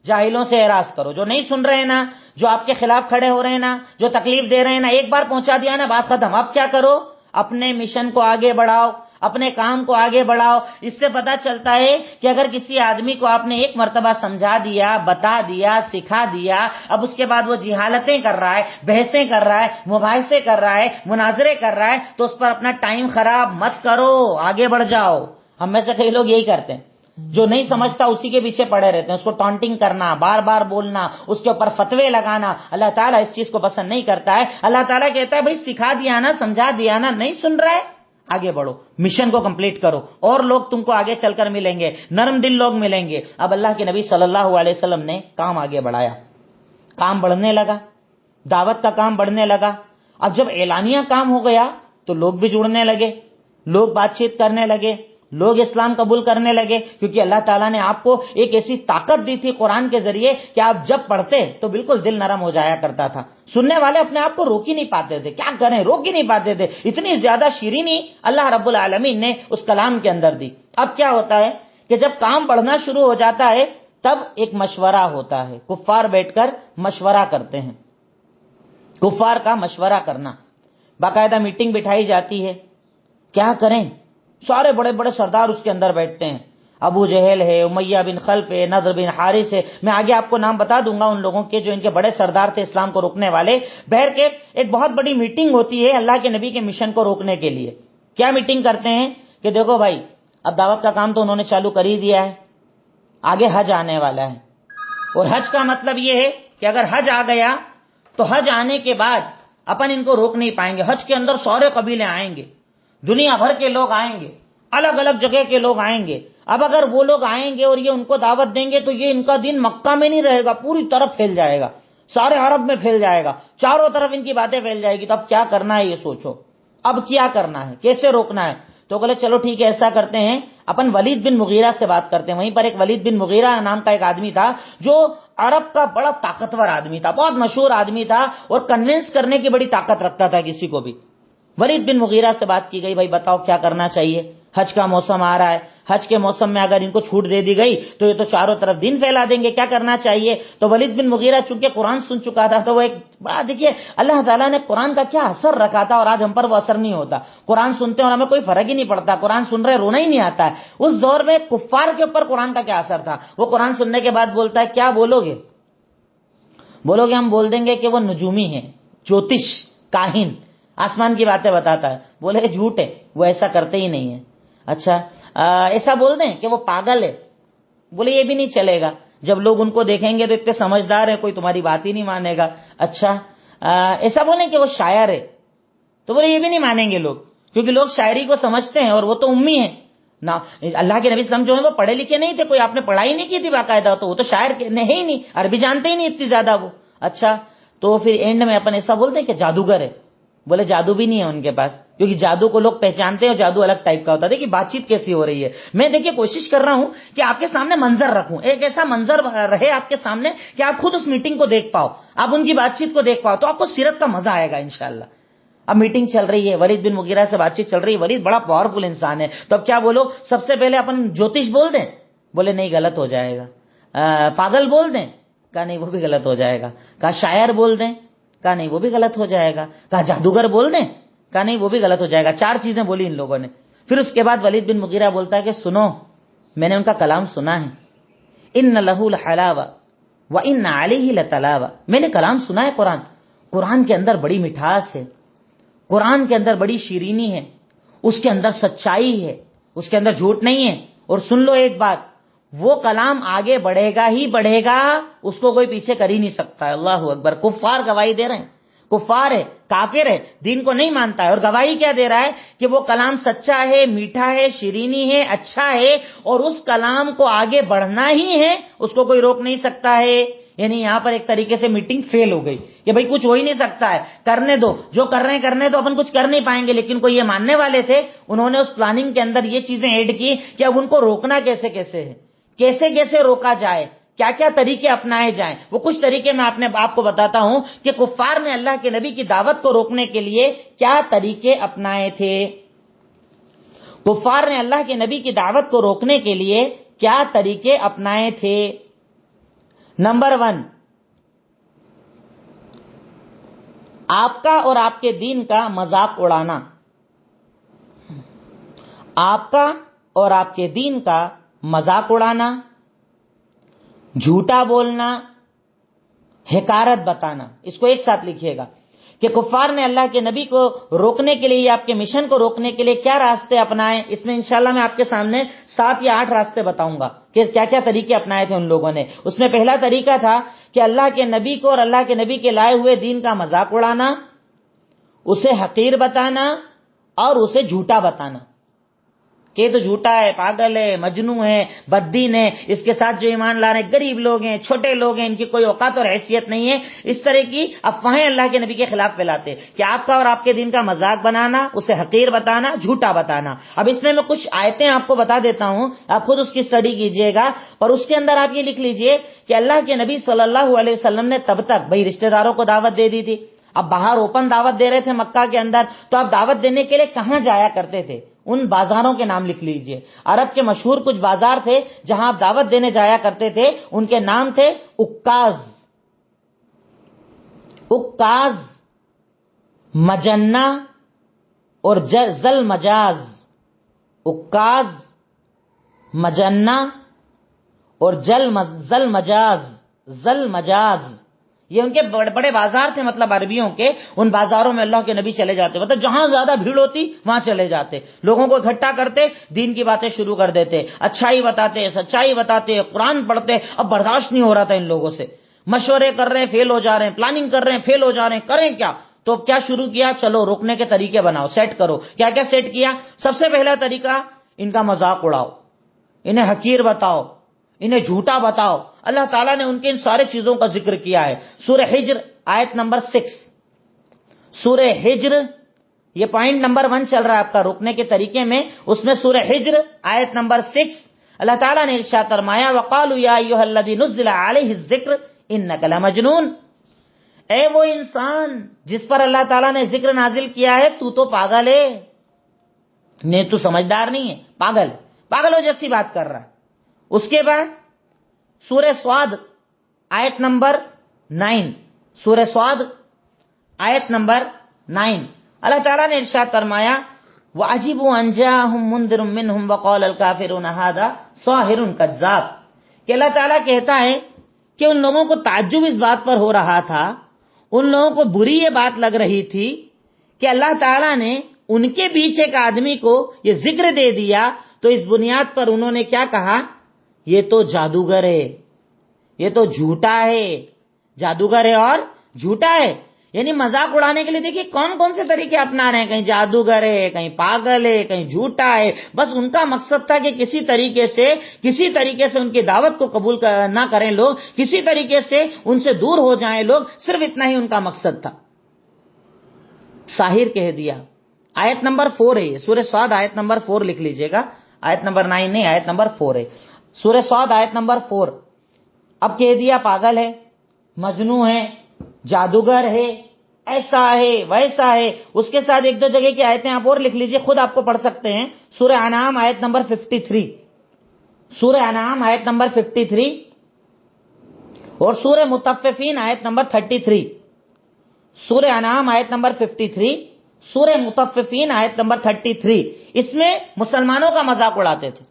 جاہلوں سے اعراض کرو، جو نہیں سن رہے ہیں نا، جو آپ کے خلاف کھڑے ہو رہے ہیں نا، جو تکلیف دے رہے ہیں نا، ایک بار پہنچا دیا نا، بات ختم. اب کیا کرو؟ اپنے مشن کو آگے بڑھاؤ، اپنے کام کو آگے بڑھاؤ. اس سے پتا چلتا ہے کہ اگر کسی آدمی کو آپ نے ایک مرتبہ سمجھا دیا، بتا دیا، سکھا دیا، اب اس کے بعد وہ جہالتیں کر رہا ہے، بحثیں کر رہا ہے، مباحثے کر رہا ہے، مناظرے کر رہا ہے، تو اس پر اپنا ٹائم خراب مت کرو، آگے بڑھ جاؤ. ہم میں سے کئی لوگ یہی کرتے ہیں، جو نہیں سمجھتا اسی کے پیچھے پڑے رہتے ہیں، اس کو ٹانٹنگ کرنا، بار بار بولنا، اس کے اوپر فتوے لگانا. اللہ تعالیٰ اس چیز کو پسند نہیں کرتا ہے. اللہ تعالیٰ کہتا ہے بھائی سکھا دیا نا، سمجھا دیا نا، نہیں سن رہا ہے، آگے بڑھو، مشن کو کمپلیٹ کرو، اور لوگ تم کو آگے چل کر ملیں گے، نرم دل لوگ ملیں گے. اب اللہ کے نبی صلی اللہ علیہ وسلم نے کام آگے بڑھایا، کام بڑھنے لگا، دعوت کا کام بڑھنے لگا. اب جب اعلانیہ کام ہو گیا تو لوگ بھی جڑنے لگے، لوگ بات چیت کرنے لگے، لوگ اسلام قبول کرنے لگے، کیونکہ اللہ تعالیٰ نے آپ کو ایک ایسی طاقت دی تھی قرآن کے ذریعے کہ آپ جب پڑھتے تو بالکل دل نرم ہو جایا کرتا تھا. سننے والے اپنے آپ کو روک ہی نہیں پاتے تھے، کیا کریں، روک ہی نہیں پاتے تھے. اتنی زیادہ شیرینی اللہ رب العالمین نے اس کلام کے اندر دی. اب کیا ہوتا ہے کہ جب کام بڑھنا شروع ہو جاتا ہے تب ایک مشورہ ہوتا ہے، کفار بیٹھ کر مشورہ کرتے ہیں. کفار کا مشورہ کرنا، باقاعدہ میٹنگ بٹھائی جاتی ہے، کیا کریں. سارے بڑے بڑے سردار اس کے اندر بیٹھتے ہیں، ابو جہل ہے، امیہ بن خلف ہے، نضر بن حارث ہے. میں آگے آپ کو نام بتا دوں گا ان لوگوں کے جو ان کے بڑے سردار تھے اسلام کو روکنے والے. بہر کے ایک بہت بڑی میٹنگ ہوتی ہے اللہ کے نبی کے مشن کو روکنے کے لیے. کیا میٹنگ کرتے ہیں کہ دیکھو بھائی، اب دعوت کا کام تو انہوں نے چالو کر ہی دیا ہے، آگے حج آنے والا ہے، اور حج کا مطلب یہ ہے کہ اگر حج آ گیا تو حج آنے کے بعد اپن ان کو روک نہیں پائیں گے. حج کے اندر سارے قبیلے آئیں گے، دنیا بھر کے لوگ آئیں گے، الگ الگ جگہ کے لوگ آئیں گے. اب اگر وہ لوگ آئیں گے اور یہ ان کو دعوت دیں گے تو یہ ان کا دین مکہ میں نہیں رہے گا، پوری طرف پھیل جائے گا، سارے عرب میں پھیل جائے گا، چاروں طرف ان کی باتیں پھیل جائے گی. تو اب کیا کرنا ہے یہ سوچو، اب کیا کرنا ہے، کیسے روکنا ہے. تو بولے چلو ٹھیک ہے، ایسا کرتے ہیں، اپن ولید بن مغیرہ سے بات کرتے ہیں. وہیں پر ایک ولید بن مغیرہ نام کا ایک آدمی تھا جو عرب کا بڑا طاقتور آدمی تھا، بہت مشہور آدمی تھا، اور کنونس کرنے کی بڑی طاقت رکھتا تھا کسی کو بھی. ولید بن مغیرہ سے بات کی گئی، بھائی بتاؤ کیا کرنا چاہیے، حج کا موسم آ رہا ہے، حج کے موسم میں اگر ان کو چھوٹ دے دی گئی تو یہ تو چاروں طرف دین پھیلا دیں گے، کیا کرنا چاہیے. تو ولید بن مغیرہ چونکہ قرآن سن چکا تھا تو وہ ایک بڑا، دیکھیے اللہ تعالیٰ نے قرآن کا کیا اثر رکھا تھا، اور آج ہم پر وہ اثر نہیں ہوتا. قرآن سنتے اور ہمیں کوئی فرق ہی نہیں پڑتا، قرآن سن رہے رونا ہی نہیں آتا ہے. اس دور میں کفار کے اوپر قرآن کا کیا اثر تھا. وہ قرآن سننے کے بعد بولتا ہے کیا بولو گے، بولو گے ہم بول دیں گے کہ وہ نجومی ہے، جوتش، کاہن، آسمان کی باتیں بتاتا ہے. بولے جھوٹ ہے، وہ ایسا کرتے ہی نہیں ہے. اچھا ایسا بول دیں کہ وہ پاگل ہے، بولے یہ بھی نہیں چلے گا، جب لوگ ان کو دیکھیں گے تو اتنے سمجھدار ہیں کوئی تمہاری بات ہی نہیں مانے گا. اچھا ایسا بولیں کہ وہ شاعر ہے، تو بولے یہ بھی نہیں مانیں گے لوگ، کیونکہ لوگ شاعری کو سمجھتے ہیں اور وہ تو امی ہیں نا. اللہ کے نبی صلی اللہ علیہ وسلم جو ہے وہ پڑھے لکھے نہیں تھے، کوئی آپ نے پڑھائی نہیں کی تھی باقاعدہ، تو وہ تو شاعر نہیں ہی نہیں، عربی جانتے ہی نہیں اتنی زیادہ وہ. اچھا تو پھر اینڈ میں اپن ایسا بولتے ہیں کہ جادوگر ہے، بولے جادو بھی نہیں ہے ان کے پاس، کیونکہ جادو کو لوگ پہچانتے ہیں اور جادو الگ ٹائپ کا ہوتا ہے. دیکھیے بات چیت کیسی ہو رہی ہے. میں دیکھیے کوشش کر رہا ہوں کہ آپ کے سامنے منظر رکھوں، ایک ایسا منظر رہے آپ کے سامنے کہ آپ خود اس میٹنگ کو دیکھ پاؤ، آپ ان کی بات چیت کو دیکھ پاؤ، تو آپ کو سیرت کا مزہ آئے گا انشاءاللہ. اب میٹنگ چل رہی ہے، ولید بن مغیرہ سے بات چیت چل رہی ہے، ولید بڑا پاورفل انسان ہے، تو اب کیا بولو، سب سے پہلے اپن جوتش بول دیں، بولے نہیں غلط ہو جائے گا. پاگل بول دیں، کہا نہیں وہ بھی غلط ہو جائے گا. کہا شاعر بول دیں، کہا نہیں وہ بھی غلط ہو جائے گا. کہا جادوگر بول دیں، کہا نہیں وہ بھی غلط ہو جائے گا. 4 چیزیں بولی ان لوگوں نے. پھر اس کے بعد ولید بن مغیرہ بولتا ہے کہ سنو، میں نے ان کا کلام سنا ہے، ان لہ الحلاوہ وان علیہ لتلاوہ، میں نے کلام سنا ہے. قرآن کے اندر بڑی مٹھاس ہے، قرآن کے اندر بڑی شیرینی ہے، اس کے اندر سچائی ہے، اس کے اندر جھوٹ نہیں ہے. اور سن لو ایک بات، وہ کلام آگے بڑھے گا ہی بڑھے گا، اس کو کوئی پیچھے کر ہی نہیں سکتا ہے. اللہ اکبر. کفار گواہی دے رہے ہیں، کفار ہے، کافر ہے، دین کو نہیں مانتا ہے، اور گواہی کیا دے رہا ہے کہ وہ کلام سچا ہے، میٹھا ہے، شیرینی ہے، اچھا ہے، اور اس کلام کو آگے بڑھنا ہی ہے، اس کو کوئی روک نہیں سکتا ہے. یعنی یہاں پر ایک طریقے سے میٹنگ فیل ہو گئی کہ بھئی کچھ ہو ہی نہیں سکتا ہے، کرنے دو، جو کر رہے ہیں کرنے دو، اپن کچھ کر نہیں پائیں گے. لیکن کوئی یہ ماننے والے تھے، انہوں نے اس پلاننگ کے اندر یہ چیزیں ایڈ کی کہ اب ان کو روکنا کیسے کیسے ہے، کیسے کیسے روکا جائے، کیا کیا طریقے اپنائے جائیں. وہ کچھ طریقے میں آپ کو بتاتا ہوں کہ کفار نے اللہ کے نبی کی دعوت کو روکنے کے لیے کیا طریقے اپنائے تھے. کفار نے اللہ کے نبی کی دعوت کو روکنے کے لیے کیا طریقے اپنائے تھے. نمبر 1، آپ کا اور آپ کے دین کا مذاق اڑانا، آپ کا اور آپ کے دین کا مذاق اڑانا، جھوٹا بولنا، حقارت بتانا۔ اس کو ایک ساتھ لکھیے گا کہ کفار نے اللہ کے نبی کو روکنے کے لیے، آپ کے مشن کو روکنے کے لیے کیا راستے اپنائے۔ اس میں انشاءاللہ میں آپ کے سامنے 7 یا 8 راستے بتاؤں گا کہ کیا کیا طریقے اپنائے تھے ان لوگوں نے۔ اس میں پہلا طریقہ تھا کہ اللہ کے نبی کو اور اللہ کے نبی کے لائے ہوئے دین کا مذاق اڑانا، اسے حقیر بتانا اور اسے جھوٹا بتانا کہ یہ تو جھوٹا ہے، پاگل ہے، مجنون ہے، بددین ہے، اس کے ساتھ جو ایمان لا رہے ہیں غریب لوگ ہیں، چھوٹے لوگ ہیں، ان کی کوئی اوقات اور حیثیت نہیں ہے۔ اس طرح کی افواہیں اللہ کے نبی کے خلاف پھیلاتے کہ آپ کا اور آپ کے دین کا مذاق بنانا، اسے حقیر بتانا، جھوٹا بتانا۔ اب اس میں کچھ آیتیں آپ کو بتا دیتا ہوں، آپ خود اس کی اسٹڈی کیجئے گا، اور اس کے اندر آپ یہ لکھ لیجئے کہ اللہ کے نبی صلی اللہ علیہ وسلم نے تب تک بھئی رشتہ داروں کو دعوت دے دی تھی، اب باہر اوپن دعوت دے رہے تھے مکہ کے اندر، تو آپ دعوت دینے کے لیے کہاں جایا کرتے تھے؟ ان بازاروں کے نام لکھ لیجئے۔ عرب کے مشہور کچھ بازار تھے جہاں آپ دعوت دینے جایا کرتے تھے، ان کے نام تھے عکاظ، مجنہ اور ذل مجاز۔ عکاظ، مجنہ اور ذل مجاز، یہ ان کے بڑے بڑے بازار تھے، مطلب عربیوں کے۔ ان بازاروں میں اللہ کے نبی چلے جاتے، مطلب جہاں زیادہ بھیڑ ہوتی وہاں چلے جاتے، لوگوں کو اکٹھا کرتے، دین کی باتیں شروع کر دیتے، اچھائی بتاتے، سچائی بتاتے، قرآن پڑھتے۔ اب برداشت نہیں ہو رہا تھا ان لوگوں سے، مشورے کر رہے ہیں فیل ہو جا رہے ہیں، پلاننگ کر رہے ہیں فیل ہو جا رہے ہیں، کریں کیا؟ تو اب کیا شروع کیا؟ چلو روکنے کے طریقے بناؤ، سیٹ کرو۔ کیا کیا سیٹ کیا؟ سب سے پہلا طریقہ، ان کا مذاق اڑاؤ، انہیں حقیر بتاؤ، انہیں جھوٹا بتاؤ۔ اللہ تعالیٰ نے ان کے ان سارے چیزوں کا ذکر کیا ہے۔ سورہ حجر آیت نمبر 6، سورہ حجر، یہ پوائنٹ نمبر 1 چل رہا ہے آپ کا روکنے کے طریقے میں، اس میں سورہ حجر آیت نمبر 6 اللہ تعالیٰ نے ارشاد فرمایا وَقَالُوا يَا أَيُّهَا الَّذِي نُزِّلَ عَلَيْهِ الذِّكْرُ إِنَّكَ لَمَجْنُونَ، اے وہ انسان جس پر اللہ تعالیٰ نے ذکر نازل کیا ہے، تو پاگل ہے، نہیں تو سمجھدار نہیں ہے، پاگلوں جیسی بات کر رہا ہے۔ اس کے بعد سورہ صاد آیت نمبر 9، سورہ صاد آیت نمبر 9 اللہ تعالیٰ نے ارشاد فرمایا وَعَجِبُوا أَن جَاءَهُم مُنذِرٌ مِّنْهُمْ وَقَالَ الْكَافِرُونَ هَٰذَا سَاحِرٌ كَذَّابٌ، کہ اللہ تعالیٰ کہتا ہے کہ ان لوگوں کو تعجب اس بات پر ہو رہا تھا، ان لوگوں کو بری یہ بات لگ رہی تھی کہ اللہ تعالیٰ نے ان کے بیچ ایک آدمی کو یہ ذکر دے دیا، تو اس بنیاد پر انہوں نے کیا کہا؟ یہ تو جادوگر ہے، یہ تو جھوٹا ہے، جادوگر ہے اور جھوٹا ہے۔ یعنی مذاق اڑانے کے لیے دیکھیے کون کون سے طریقے اپنا رہے ہیں، کہیں جادوگر ہے، کہیں پاگل ہے، کہیں جھوٹا ہے۔ بس ان کا مقصد تھا کہ کسی طریقے سے ان کی دعوت کو قبول نہ کریں لوگ، کسی طریقے سے ان سے دور ہو جائیں لوگ، صرف اتنا ہی ان کا مقصد تھا۔ ساحر کہہ دیا، آیت نمبر 4 ہے یہ، سورہ صاد آیت نمبر 4 لکھ لیجئے گا، آیت نمبر 9 نہیں، آیت نمبر 4 ہے، سورہ صاد آیت نمبر 4۔ اب کہہ دیا پاگل ہے، مجنون ہے، جادوگر ہے، ایسا ہے ویسا ہے۔ اس کے ساتھ 1-2 جگہ کی آیتیں آپ اور لکھ لیجئے، خود آپ کو پڑھ سکتے ہیں۔ سورہ انعام آیت نمبر 53، سورہ انعام آیت نمبر 53 اور سورہ مطففین آیت نمبر 33، سورہ انعام آیت نمبر 53، سورہ مطففین آیت نمبر 33۔ اس میں مسلمانوں کا مذاق اڑاتے تھے،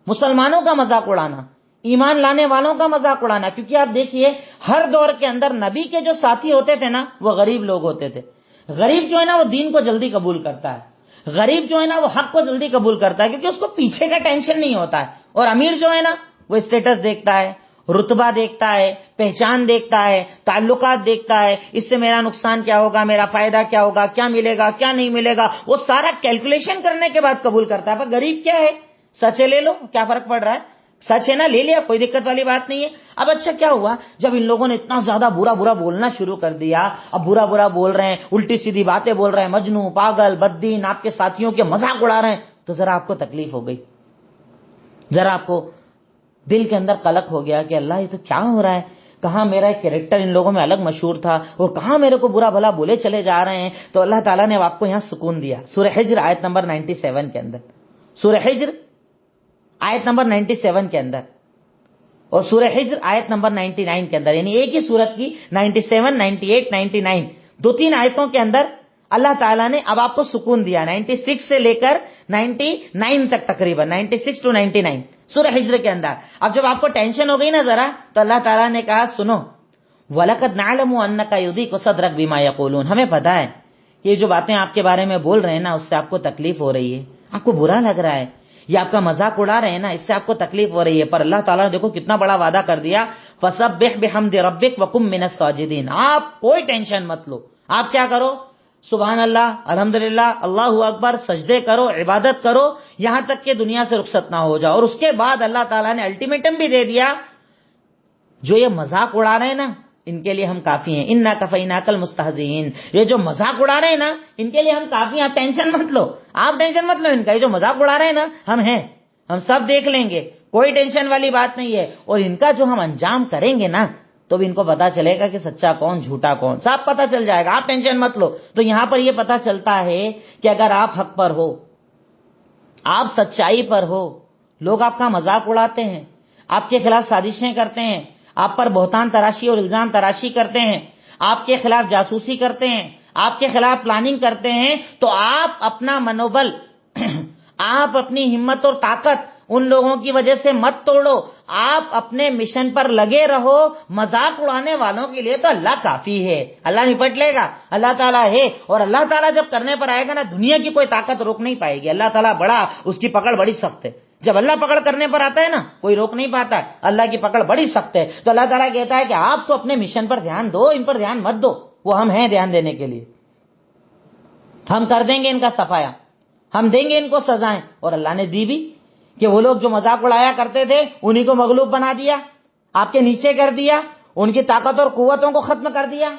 مسلمانوں کا مذاق اڑانا، ایمان لانے والوں کا مذاق اڑانا، کیونکہ آپ دیکھیے ہر دور کے اندر نبی کے جو ساتھی ہوتے تھے نا وہ غریب لوگ ہوتے تھے۔ غریب جو ہے نا وہ دین کو جلدی قبول کرتا ہے، غریب جو ہے نا وہ حق کو جلدی قبول کرتا ہے، کیونکہ اس کو پیچھے کا ٹینشن نہیں ہوتا ہے۔ اور امیر جو ہے نا وہ اسٹیٹس دیکھتا ہے، رتبہ دیکھتا ہے، پہچان دیکھتا ہے، تعلقات دیکھتا ہے، اس سے میرا نقصان کیا ہوگا، میرا فائدہ کیا ہوگا، کیا ملے گا کیا نہیں ملے گا، وہ سارا کیلکولیشن کرنے کے بعد قبول کرتا ہے۔ پر غریب کیا ہے، سچ لے لو، کیا فرق پڑ رہا ہے، سچ ہے نا، لے لیا، کوئی دقت والی بات نہیں ہے۔ اب اچھا کیا ہوا، جب ان لوگوں نے اتنا زیادہ برا بولنا شروع کر دیا، اب برا بول رہے ہیں، الٹی سیدھی باتیں بول رہے ہیں، مجنون، پاگل، بددین، آپ کے ساتھیوں کے مذاق اڑا رہے ہیں، تو ذرا آپ کو تکلیف ہو گئی، ذرا آپ کو دل کے اندر قلق ہو گیا کہ اللہ یہ تو کیا ہو رہا ہے، کہاں میرا ایک کریکٹر ان لوگوں میں الگ مشہور تھا اور کہاں میرے کو برا بھلا بولے چلے جا رہے ہیں۔ تو اللہ تعالیٰ نے آپ کو یہاں سکون دیا، سورہ حجر آیت نمبر 97 کے اندر، سورہ حجر آیت نمبر 97 کے اندر اور سورہ حجر آیت نمبر 99 کے اندر، یعنی ایک ہی سورت کی 97، 98، 99 دو تین آیتوں کے اندر اللہ تعالیٰ نے اب آپ کو سکون دیا، 96 سے لے کر 99 تک، تقریباً 96 to 99 سورہ حجر کے اندر۔ اب جب آپ کو ٹینشن ہو گئی نا ذرا، تو اللہ تعالیٰ نے کہا سنو، وَلَقَدْ نَعْلَمُ أَنَّكَ يُضِيقُ صَدْرَكَ بِمَا يَقُولُونَ، ہمیں پتا ہے کہ یہ جو باتیں آپ کے بارے میں بول رہے ہیں نا، اس سے آپ کو تکلیف ہو رہی ہے، آپ کو برا لگ رہا ہے، یہ آپ کا مذاق اڑا رہے ہیں نا، اس سے آپ کو تکلیف ہو رہی ہے، پر اللہ تعالیٰ نے دیکھو کتنا بڑا وعدہ کر دیا، فَسَبِّحْ بِحَمْدِ رَبِّكَ وَكُن مِّنَ السَّاجِدِينَ، آپ کوئی ٹینشن مت لو، آپ کیا کرو، سبحان اللہ، الحمدللہ، اللہ اکبر، سجدے کرو، عبادت کرو، یہاں تک کہ دنیا سے رخصت نہ ہو جاؤ۔ اور اس کے بعد اللہ تعالیٰ نے الٹیمیٹم بھی دے دیا، جو یہ مذاق اڑا رہے ہیں نا، ان کے لیے ہم کافی ہیں، اِنَّا كَفَيْنَاكَ الْمُسْتَهْزِئِينَ، یہ جو مذاق اڑا رہے ہیں نا، ان کے لیے ہم کافی ہیں، آپ ٹینشن مت لو، آپ ٹینشن مت لو ان کا، یہ جو مذاق اڑا رہے ہیں نا، ہم ہیں، ہم سب دیکھ لیں گے، کوئی ٹینشن والی بات نہیں ہے، اور ان کا جو ہم انجام کریں گے نا، تو بھی ان کو پتا چلے گا کہ سچا کون جھوٹا کون، سب پتا چل جائے گا، آپ ٹینشن مت لو۔ تو یہاں پر یہ پتا چلتا ہے کہ اگر آپ حق پر ہو، آپ سچائی پر ہو، لوگ آپ کا مذاق اڑاتے ہیں، آپ کے خلاف سازشیں کرتے ہیں، آپ پر بہتان تراشی اور الزام تراشی کرتے ہیں، آپ کے خلاف جاسوسی کرتے ہیں، آپ کے خلاف پلاننگ کرتے ہیں، تو آپ اپنا منوبل، آپ اپنی ہمت اور طاقت ان لوگوں کی وجہ سے مت توڑو، آپ اپنے مشن پر لگے رہو، مذاق اڑانے والوں کے لیے تو اللہ کافی ہے، اللہ نپٹ لے گا، اللہ تعالیٰ ہے، اور اللہ تعالیٰ جب کرنے پر آئے گا نا، دنیا کی کوئی طاقت روک نہیں پائے گی، اللہ تعالیٰ بڑا، اس کی پکڑ بڑی سخت ہے، جب اللہ پکڑ کرنے پر آتا ہے نا، کوئی روک نہیں پاتا ہے، اللہ کی پکڑ بڑی سخت ہے، تو اللہ تعالیٰ کہتا ہے کہ آپ تو اپنے مشن پر دھیان دو، ان پر دھیان مت دو، وہ ہم ہیں دھیان دینے کے لیے، ہم کر دیں گے ان کا صفایا، ہم دیں گے ان کو سزائیں، اور اللہ نے دی بھی، کہ وہ لوگ جو مذاق اڑایا کرتے تھے انہی کو مغلوب بنا دیا، آپ کے نیچے کر دیا، ان کی طاقت اور قوتوں کو ختم کر دیا،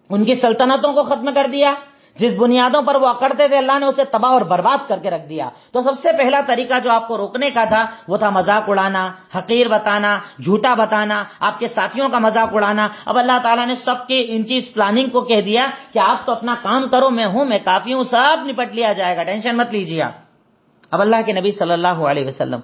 ان کی سلطنتوں کو ختم کر دیا، جس بنیادوں پر وہ اکڑتے تھے اللہ نے اسے تباہ اور برباد کر کے رکھ دیا۔ تو سب سے پہلا طریقہ جو آپ کو روکنے کا تھا وہ تھا مذاق اڑانا، حقیر بتانا، جھوٹا بتانا، آپ کے ساتھیوں کا مذاق اڑانا۔ اب اللہ تعالیٰ نے سب کی ان کی اس پلاننگ کو کہہ دیا کہ آپ تو اپنا کام کرو، میں ہوں، میں کافی ہوں، سب نپٹ لیا جائے گا، ٹینشن مت لیجیے آپ۔ اب اللہ کے نبی صلی اللہ علیہ وسلم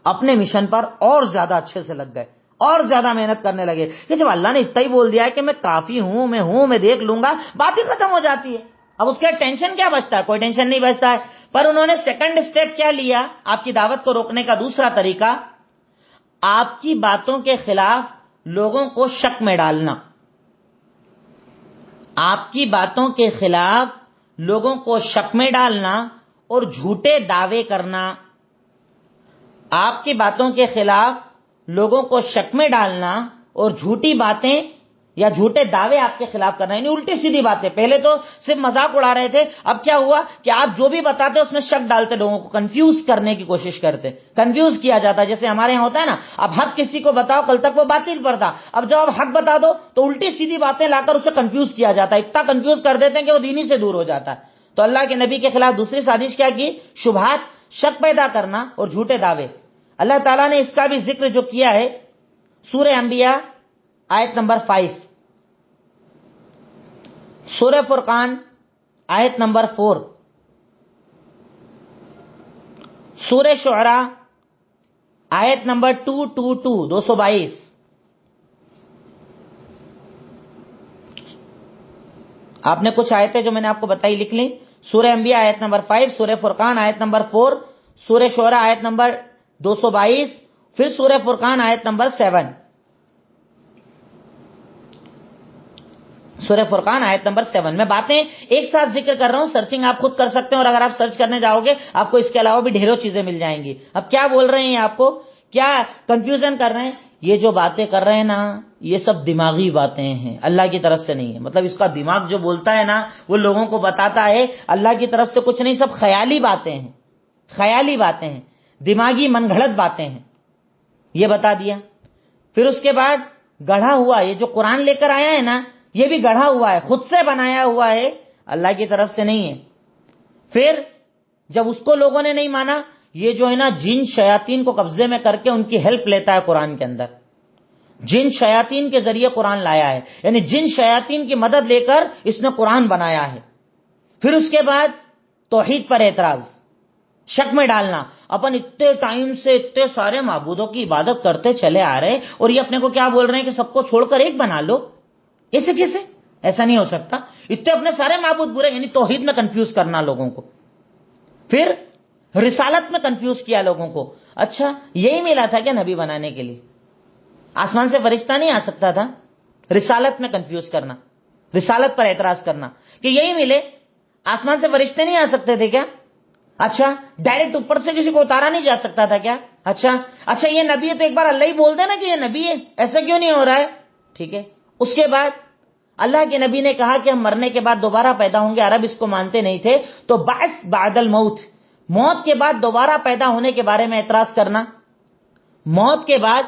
اپنے مشن پر اور زیادہ اچھے سے لگ گئے، اور زیادہ محنت کرنے لگے، کہ جب اللہ نے اتنا ہی بول دیا ہے کہ میں کافی ہوں، میں دیکھ لوں گا، بات ہی ختم ہو جاتی ہے۔ اب اس کا ٹینشن کیا بچتا ہے؟ کوئی ٹینشن نہیں بچتا ہے۔ پر انہوں نے سیکنڈ سٹیپ کیا لیا آپ کی دعوت کو روکنے کا؟ دوسرا طریقہ، آپ کی باتوں کے خلاف لوگوں کو شک میں ڈالنا، آپ کی باتوں کے خلاف لوگوں کو شک میں ڈالنا اور جھوٹے دعوے کرنا، آپ کی باتوں کے خلاف لوگوں کو شک میں ڈالنا اور جھوٹی باتیں یا جھوٹے دعوے آپ کے خلاف کرنا، یعنی الٹی سیدھی باتیں۔ پہلے تو صرف مذاق اڑا رہے تھے، اب کیا ہوا کہ آپ جو بھی بتاتے اس میں شک ڈالتے، لوگوں کو کنفیوز کرنے کی کوشش کرتے، کنفیوز کیا جاتا، جیسے ہمارے یہاں ہوتا ہے نا، اب حق کسی کو بتاؤ، کل تک وہ باطل پر تھا، اب جب آپ حق بتا دو تو الٹی سیدھی باتیں لا کر اسے کنفیوز کیا جاتا ہے، اتنا کنفیوز کر دیتے ہیں کہ وہ دینی سے دور ہو جاتا ہے۔ تو اللہ کے نبی کے خلاف دوسری سازش کیا کی؟ شبہات، شک پیدا کرنا اور جھوٹے دعوے۔ اللہ تعالیٰ نے اس کا بھی ذکر جو کیا ہے سورہ انبیاء آیت نمبر 5، سورہ فرقان آیت نمبر 4، سورہ شعراء آیت نمبر 222، 222، آپ نے کچھ آیتیں جو میں نے آپ کو بتائی لکھ لیں، سورہ انبیاء آیت نمبر 5، سورہ فرقان آیت نمبر 4، سورہ شعراء آیت نمبر 222، پھر سورہ فرقان آیت نمبر 7، سورہ فرقان آیت نمبر 7۔ میں باتیں ایک ساتھ ذکر کر رہا ہوں، سرچنگ آپ خود کر سکتے ہیں، اور اگر آپ سرچ کرنے جاؤ گے آپ کو اس کے علاوہ بھی ڈھیروں چیزیں مل جائیں گی۔ اب کیا بول رہے ہیں آپ کو، کیا کنفیوژن کر رہے ہیں؟ یہ جو باتیں کر رہے ہیں نا، یہ سب دماغی باتیں ہیں، اللہ کی طرف سے نہیں ہے۔ مطلب اس کا دماغ جو بولتا ہے نا، وہ لوگوں کو بتاتا ہے اللہ کی طرف سے کچھ نہیں، سب خیالی باتیں ہیں، خیالی باتیں ہیں، دماغی من گھڑت باتیں ہیں، یہ بتا دیا۔ پھر اس کے بعد گڑھا ہوا، یہ جو قرآن لے کر آیا ہے نا، یہ بھی گڑھا ہوا ہے، خود سے بنایا ہوا ہے، اللہ کی طرف سے نہیں ہے۔ پھر جب اس کو لوگوں نے نہیں مانا، یہ جو ہے نا جن شیاطین کو قبضے میں کر کے ان کی ہیلپ لیتا ہے قرآن کے اندر، جن شیاطین کے ذریعے قرآن لایا ہے، یعنی جن شیاطین کی مدد لے کر اس نے قرآن بنایا ہے۔ پھر اس کے بعد توحید پر اعتراض، شک میں ڈالنا. اپن اتنے ٹائم سے اتنے سارے معبودوں کی عبادت کرتے چلے آ رہے اور یہ اپنے کو کیا بول رہے ہیں کہ سب کو چھوڑ کر ایک بنا لو. ایسے کیسے؟ ایسا نہیں ہو سکتا. اتنے اپنے سارے معبود برے، یعنی توحید میں کنفیوز کرنا لوگوں کو. پھر رسالت میں کنفیوز کیا لوگوں کو. اچھا یہی ملا تھا کیا نبی بنانے کے لیے؟ آسمان سے فرشتہ نہیں آ سکتا تھا؟ رسالت میں کنفیوز کرنا، رسالت پر اعتراض کرنا کہ یہی ملے. آسمان سے فرشتے نہیں آ سکتے تھے کیا؟ اچھا ڈائریکٹ اوپر سے کسی کو اتارا نہیں جا سکتا تھا کیا؟ اچھا یہ نبی ہے تو ایک بار اللہ ہی بول دے نا کہ یہ نبی ہے، ایسا کیوں نہیں ہو رہا ہے؟ ٹھیک ہے. اس کے بعد اللہ کے نبی نے کہا کہ ہم مرنے کے بعد دوبارہ پیدا ہوں گے. عرب اس کو مانتے نہیں تھے. تو بعث بعد الموت، موت کے بعد دوبارہ پیدا ہونے کے بارے میں اعتراض کرنا، موت کے بعد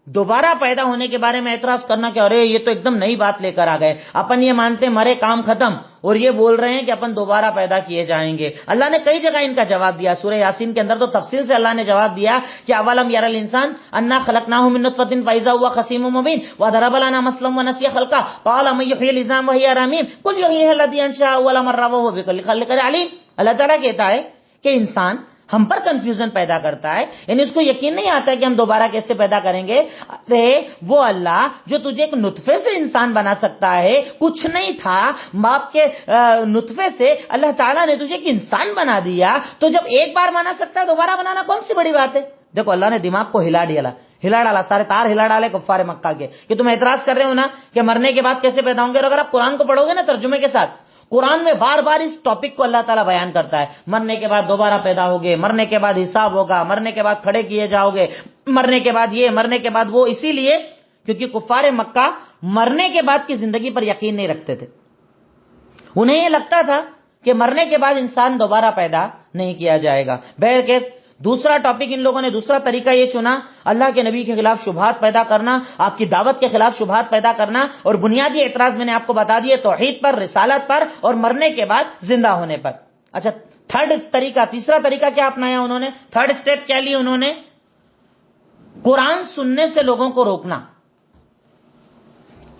دوبارہ پیدا ہونے کے بارے میں اعتراض کرنا کہ ارے یہ تو ایک دم نئی بات لے کر آ گئے. اپن یہ مانتے مرے کام ختم، اور یہ بول رہے ہیں کہ اپن دوبارہ پیدا کیے جائیں گے. اللہ نے کئی جگہ ان کا جواب دیا. سورہ یاسین کے اندر تو تفصیل سے اللہ نے جواب دیا کہ اولم یری الانسان انا خلقناه من نطفة فاذا هو خصيم مبين وضرب لنا مثلا ونسي خلقه قال من يحيي العظام وهي رميم قل يحييها الذي انشأها اول مرة وهو بكل خلق عليم. اللہ تعالیٰ کہتا ہے کہ انسان ہم پر کنفیوژن پیدا کرتا ہے، یعنی اس کو یقین نہیں آتا ہے کہ ہم دوبارہ کیسے پیدا کریں گے. ارے وہ اللہ جو تجھے ایک نطفے سے انسان بنا سکتا ہے، کچھ نہیں تھا، باپ کے نطفے سے اللہ تعالیٰ نے تجھے ایک انسان بنا دیا، تو جب ایک بار بنا سکتا ہے دوبارہ بنانا کون سی بڑی بات ہے؟ دیکھو اللہ نے دماغ کو ہلا ڈالا، سارے تار ہلا ڈالے کفار مکہ کے کہ تم اعتراض کر رہے ہو نا کہ مرنے کے بعد کیسے پیدا ہوں گے. اور اگر آپ قرآن کو پڑھو گے نا ترجمے کے ساتھ، قرآن میں بار بار اس ٹاپک کو اللہ تعالیٰ بیان کرتا ہے. مرنے کے بعد دوبارہ پیدا ہوگے، مرنے کے بعد حساب ہوگا، مرنے کے بعد کھڑے کیے جاؤ گے، مرنے کے بعد یہ، مرنے کے بعد وہ. اسی لیے کیونکہ کفار مکہ مرنے کے بعد کی زندگی پر یقین نہیں رکھتے تھے. انہیں یہ لگتا تھا کہ مرنے کے بعد انسان دوبارہ پیدا نہیں کیا جائے گا. بہرکیف دوسرا ٹاپک ان لوگوں نے، دوسرا طریقہ یہ چنا، اللہ کے نبی کے خلاف شبہات پیدا کرنا، آپ کی دعوت کے خلاف شبہات پیدا کرنا. اور بنیادی اعتراض میں نے آپ کو بتا دیے، توحید پر، رسالت پر، اور مرنے کے بعد زندہ ہونے پر. اچھا تیسرا طریقہ کیا اپنایا انہوں نے؟ تھرڈ سٹیپ کیا لی انہوں نے؟ قرآن سننے سے لوگوں کو روکنا،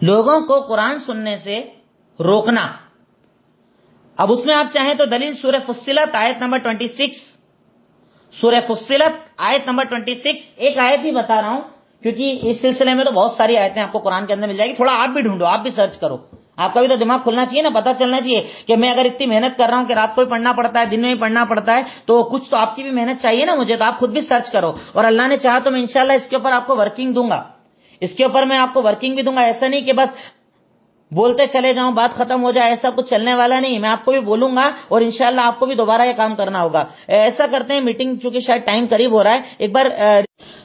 لوگوں کو قرآن سننے سے روکنا. اب اس میں آپ چاہیں تو دلیل سورہ فصلت آیت نمبر 26، سورہ فصلت آیت نمبر 26، ایک آیت ہی بتا رہا ہوں کیونکہ اس سلسلے میں تو بہت ساری آیتیں آپ کو قرآن کے اندر مل جائے گی. تھوڑا آپ بھی ڈھونڈو، آپ بھی سرچ کرو، آپ کا بھی تو دماغ کھلنا چاہیے نا، پتہ چلنا چاہیے کہ میں اگر اتنی محنت کر رہا ہوں کہ رات کو ہی پڑھنا پڑتا ہے، دن میں ہی پڑھنا پڑتا ہے، تو کچھ تو آپ کی بھی محنت چاہیے نا مجھے. تو آپ خود بھی سرچ کرو، اور اللہ نے چاہا تو میں انشاءاللہ اس کے اوپر آپ کو ورکنگ دوں گا، اس کے اوپر میں آپ کو ورکنگ بھی دوں گا. ایسا نہیں کہ بس بولتے چلے جاؤں بات ختم ہو جائے، ایسا کچھ چلنے والا نہیں. میں آپ کو بھی بولوں گا اور انشاءاللہ آپ کو بھی دوبارہ یہ کام کرنا ہوگا. ایسا کرتے ہیں، میٹنگ چونکہ شاید ٹائم قریب ہو رہا ہے، ایک بار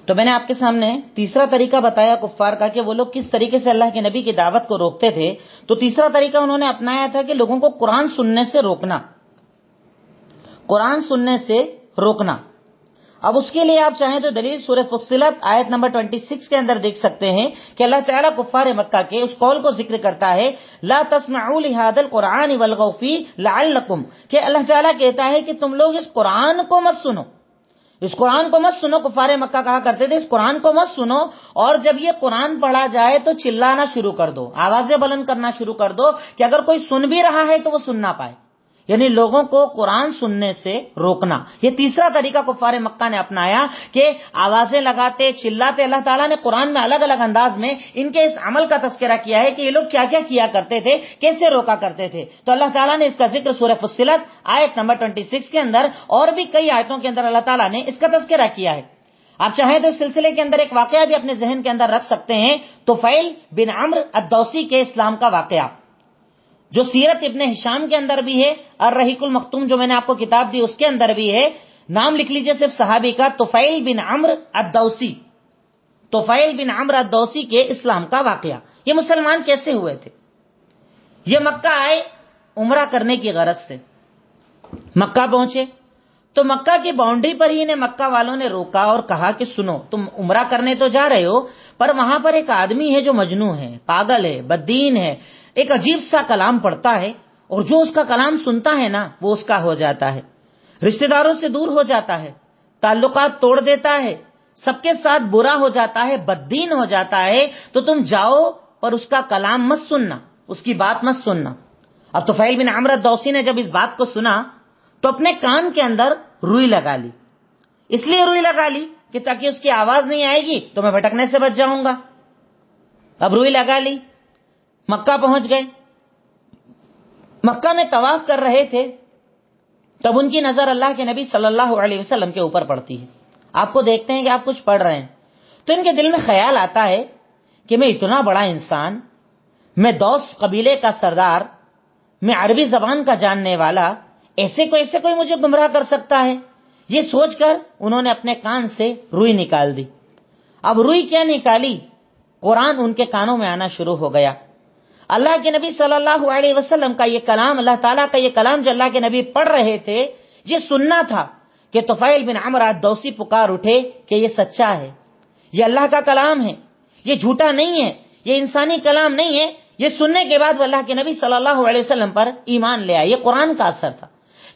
تو میں نے آپ کے سامنے تیسرا طریقہ بتایا کفار کا کہ وہ لوگ کس طریقے سے اللہ کے نبی کی دعوت کو روکتے تھے. تو تیسرا طریقہ انہوں نے اپنایا تھا کہ لوگوں کو قرآن سننے سے روکنا، قرآن سننے سے روکنا. اب اس کے لیے آپ چاہیں تو دلیل سورہ فصلت آیت نمبر 26 کے اندر دیکھ سکتے ہیں کہ اللہ تعالیٰ کفار مکہ کے اس قول کو ذکر کرتا ہے، لا تسمعوا لهذا القرآن والغوا فيه لعلکم، کہ اللہ تعالیٰ کہتا ہے کہ تم لوگ اس قرآن کو مت سنو، اس قرآن کو مت سنو. کفار مکہ کہا کرتے تھے اس قرآن کو مت سنو، اور جب یہ قرآن پڑھا جائے تو چلانا شروع کر دو، آوازیں بلند کرنا شروع کر دو کہ اگر کوئی سن بھی رہا ہے تو وہ سن نہ پائے. یعنی لوگوں کو قرآن سننے سے روکنا. یہ تیسرا طریقہ کفار مکہ نے اپنایا کہ آوازیں لگاتے، چلاتے. اللہ تعالیٰ نے قرآن میں الگ الگ انداز میں ان کے اس عمل کا تذکرہ کیا ہے کہ یہ لوگ کیا کیا کیا کرتے تھے، کیسے روکا کرتے تھے. تو اللہ تعالیٰ نے اس کا ذکر سورہ فصلت آیت نمبر 26 کے اندر اور بھی کئی آیتوں کے اندر اللہ تعالیٰ نے اس کا تذکرہ کیا ہے. آپ چاہیں تو اس سلسلے کے اندر ایک واقعہ بھی اپنے ذہن کے اندر رکھ سکتے ہیں، طفیل بن عمرو الدوسی کے اسلام کا واقعہ، جو سیرت ابن ہشام کے اندر بھی ہے، الرحیق المختوم جو میں نے آپ کو کتاب دی اس کے اندر بھی ہے. نام لکھ لیجئے صرف صحابی کا، طفیل بن عمرو الدوسی، طفیل بن عمرو الدوسی کے اسلام کا واقعہ. یہ مسلمان کیسے ہوئے تھے؟ یہ مکہ آئے عمرہ کرنے کی غرض سے. مکہ پہنچے تو مکہ کی باؤنڈری پر ہی انہیں مکہ والوں نے روکا اور کہا کہ سنو، تم عمرہ کرنے تو جا رہے ہو، پر وہاں پر ایک آدمی ہے جو مجنون ہے، پاگل ہے، بددین ہے، ایک عجیب سا کلام پڑھتا ہے، اور جو اس کا کلام سنتا ہے نا وہ اس کا ہو جاتا ہے، رشتہ داروں سے دور ہو جاتا ہے، تعلقات توڑ دیتا ہے، سب کے ساتھ برا ہو جاتا ہے، بددین ہو جاتا ہے. تو تم جاؤ پر اس کا کلام مت سننا، اس کی بات مت سننا. اب طفیل بن عمرو الدوسی نے جب اس بات کو سنا تو اپنے کان کے اندر روئی لگا لی. اس لیے روئی لگا لی کہ تاکہ اس کی آواز نہیں آئے گی تو میں بھٹکنے سے بچ جاؤں گا. اب روئی لگا لی, مکہ پہنچ گئے. مکہ میں طواف کر رہے تھے, تب ان کی نظر اللہ کے نبی صلی اللہ علیہ وسلم کے اوپر پڑتی ہے. آپ کو دیکھتے ہیں کہ آپ کچھ پڑھ رہے ہیں تو ان کے دل میں خیال آتا ہے کہ میں اتنا بڑا انسان, میں دوس قبیلے کا سردار, میں عربی زبان کا جاننے والا, ایسے کوئی مجھے گمراہ کر سکتا ہے. یہ سوچ کر انہوں نے اپنے کان سے روئی نکال دی. اب روئی کیا نکالی, قرآن ان کے کانوں میں آنا شروع ہو گیا. اللہ کے نبی صلی اللہ علیہ وسلم کا یہ کلام, اللہ تعالیٰ کا یہ کلام جو اللہ کے نبی پڑھ رہے تھے, یہ سننا تھا کہ طفیل بن عمرو الدوسی پکار اٹھے کہ یہ سچا ہے, یہ اللہ کا کلام ہے, یہ جھوٹا نہیں ہے, یہ انسانی کلام نہیں ہے. یہ سننے کے بعد وہ اللہ کے نبی صلی اللہ علیہ وسلم پر ایمان لے آئے. یہ قرآن کا اثر تھا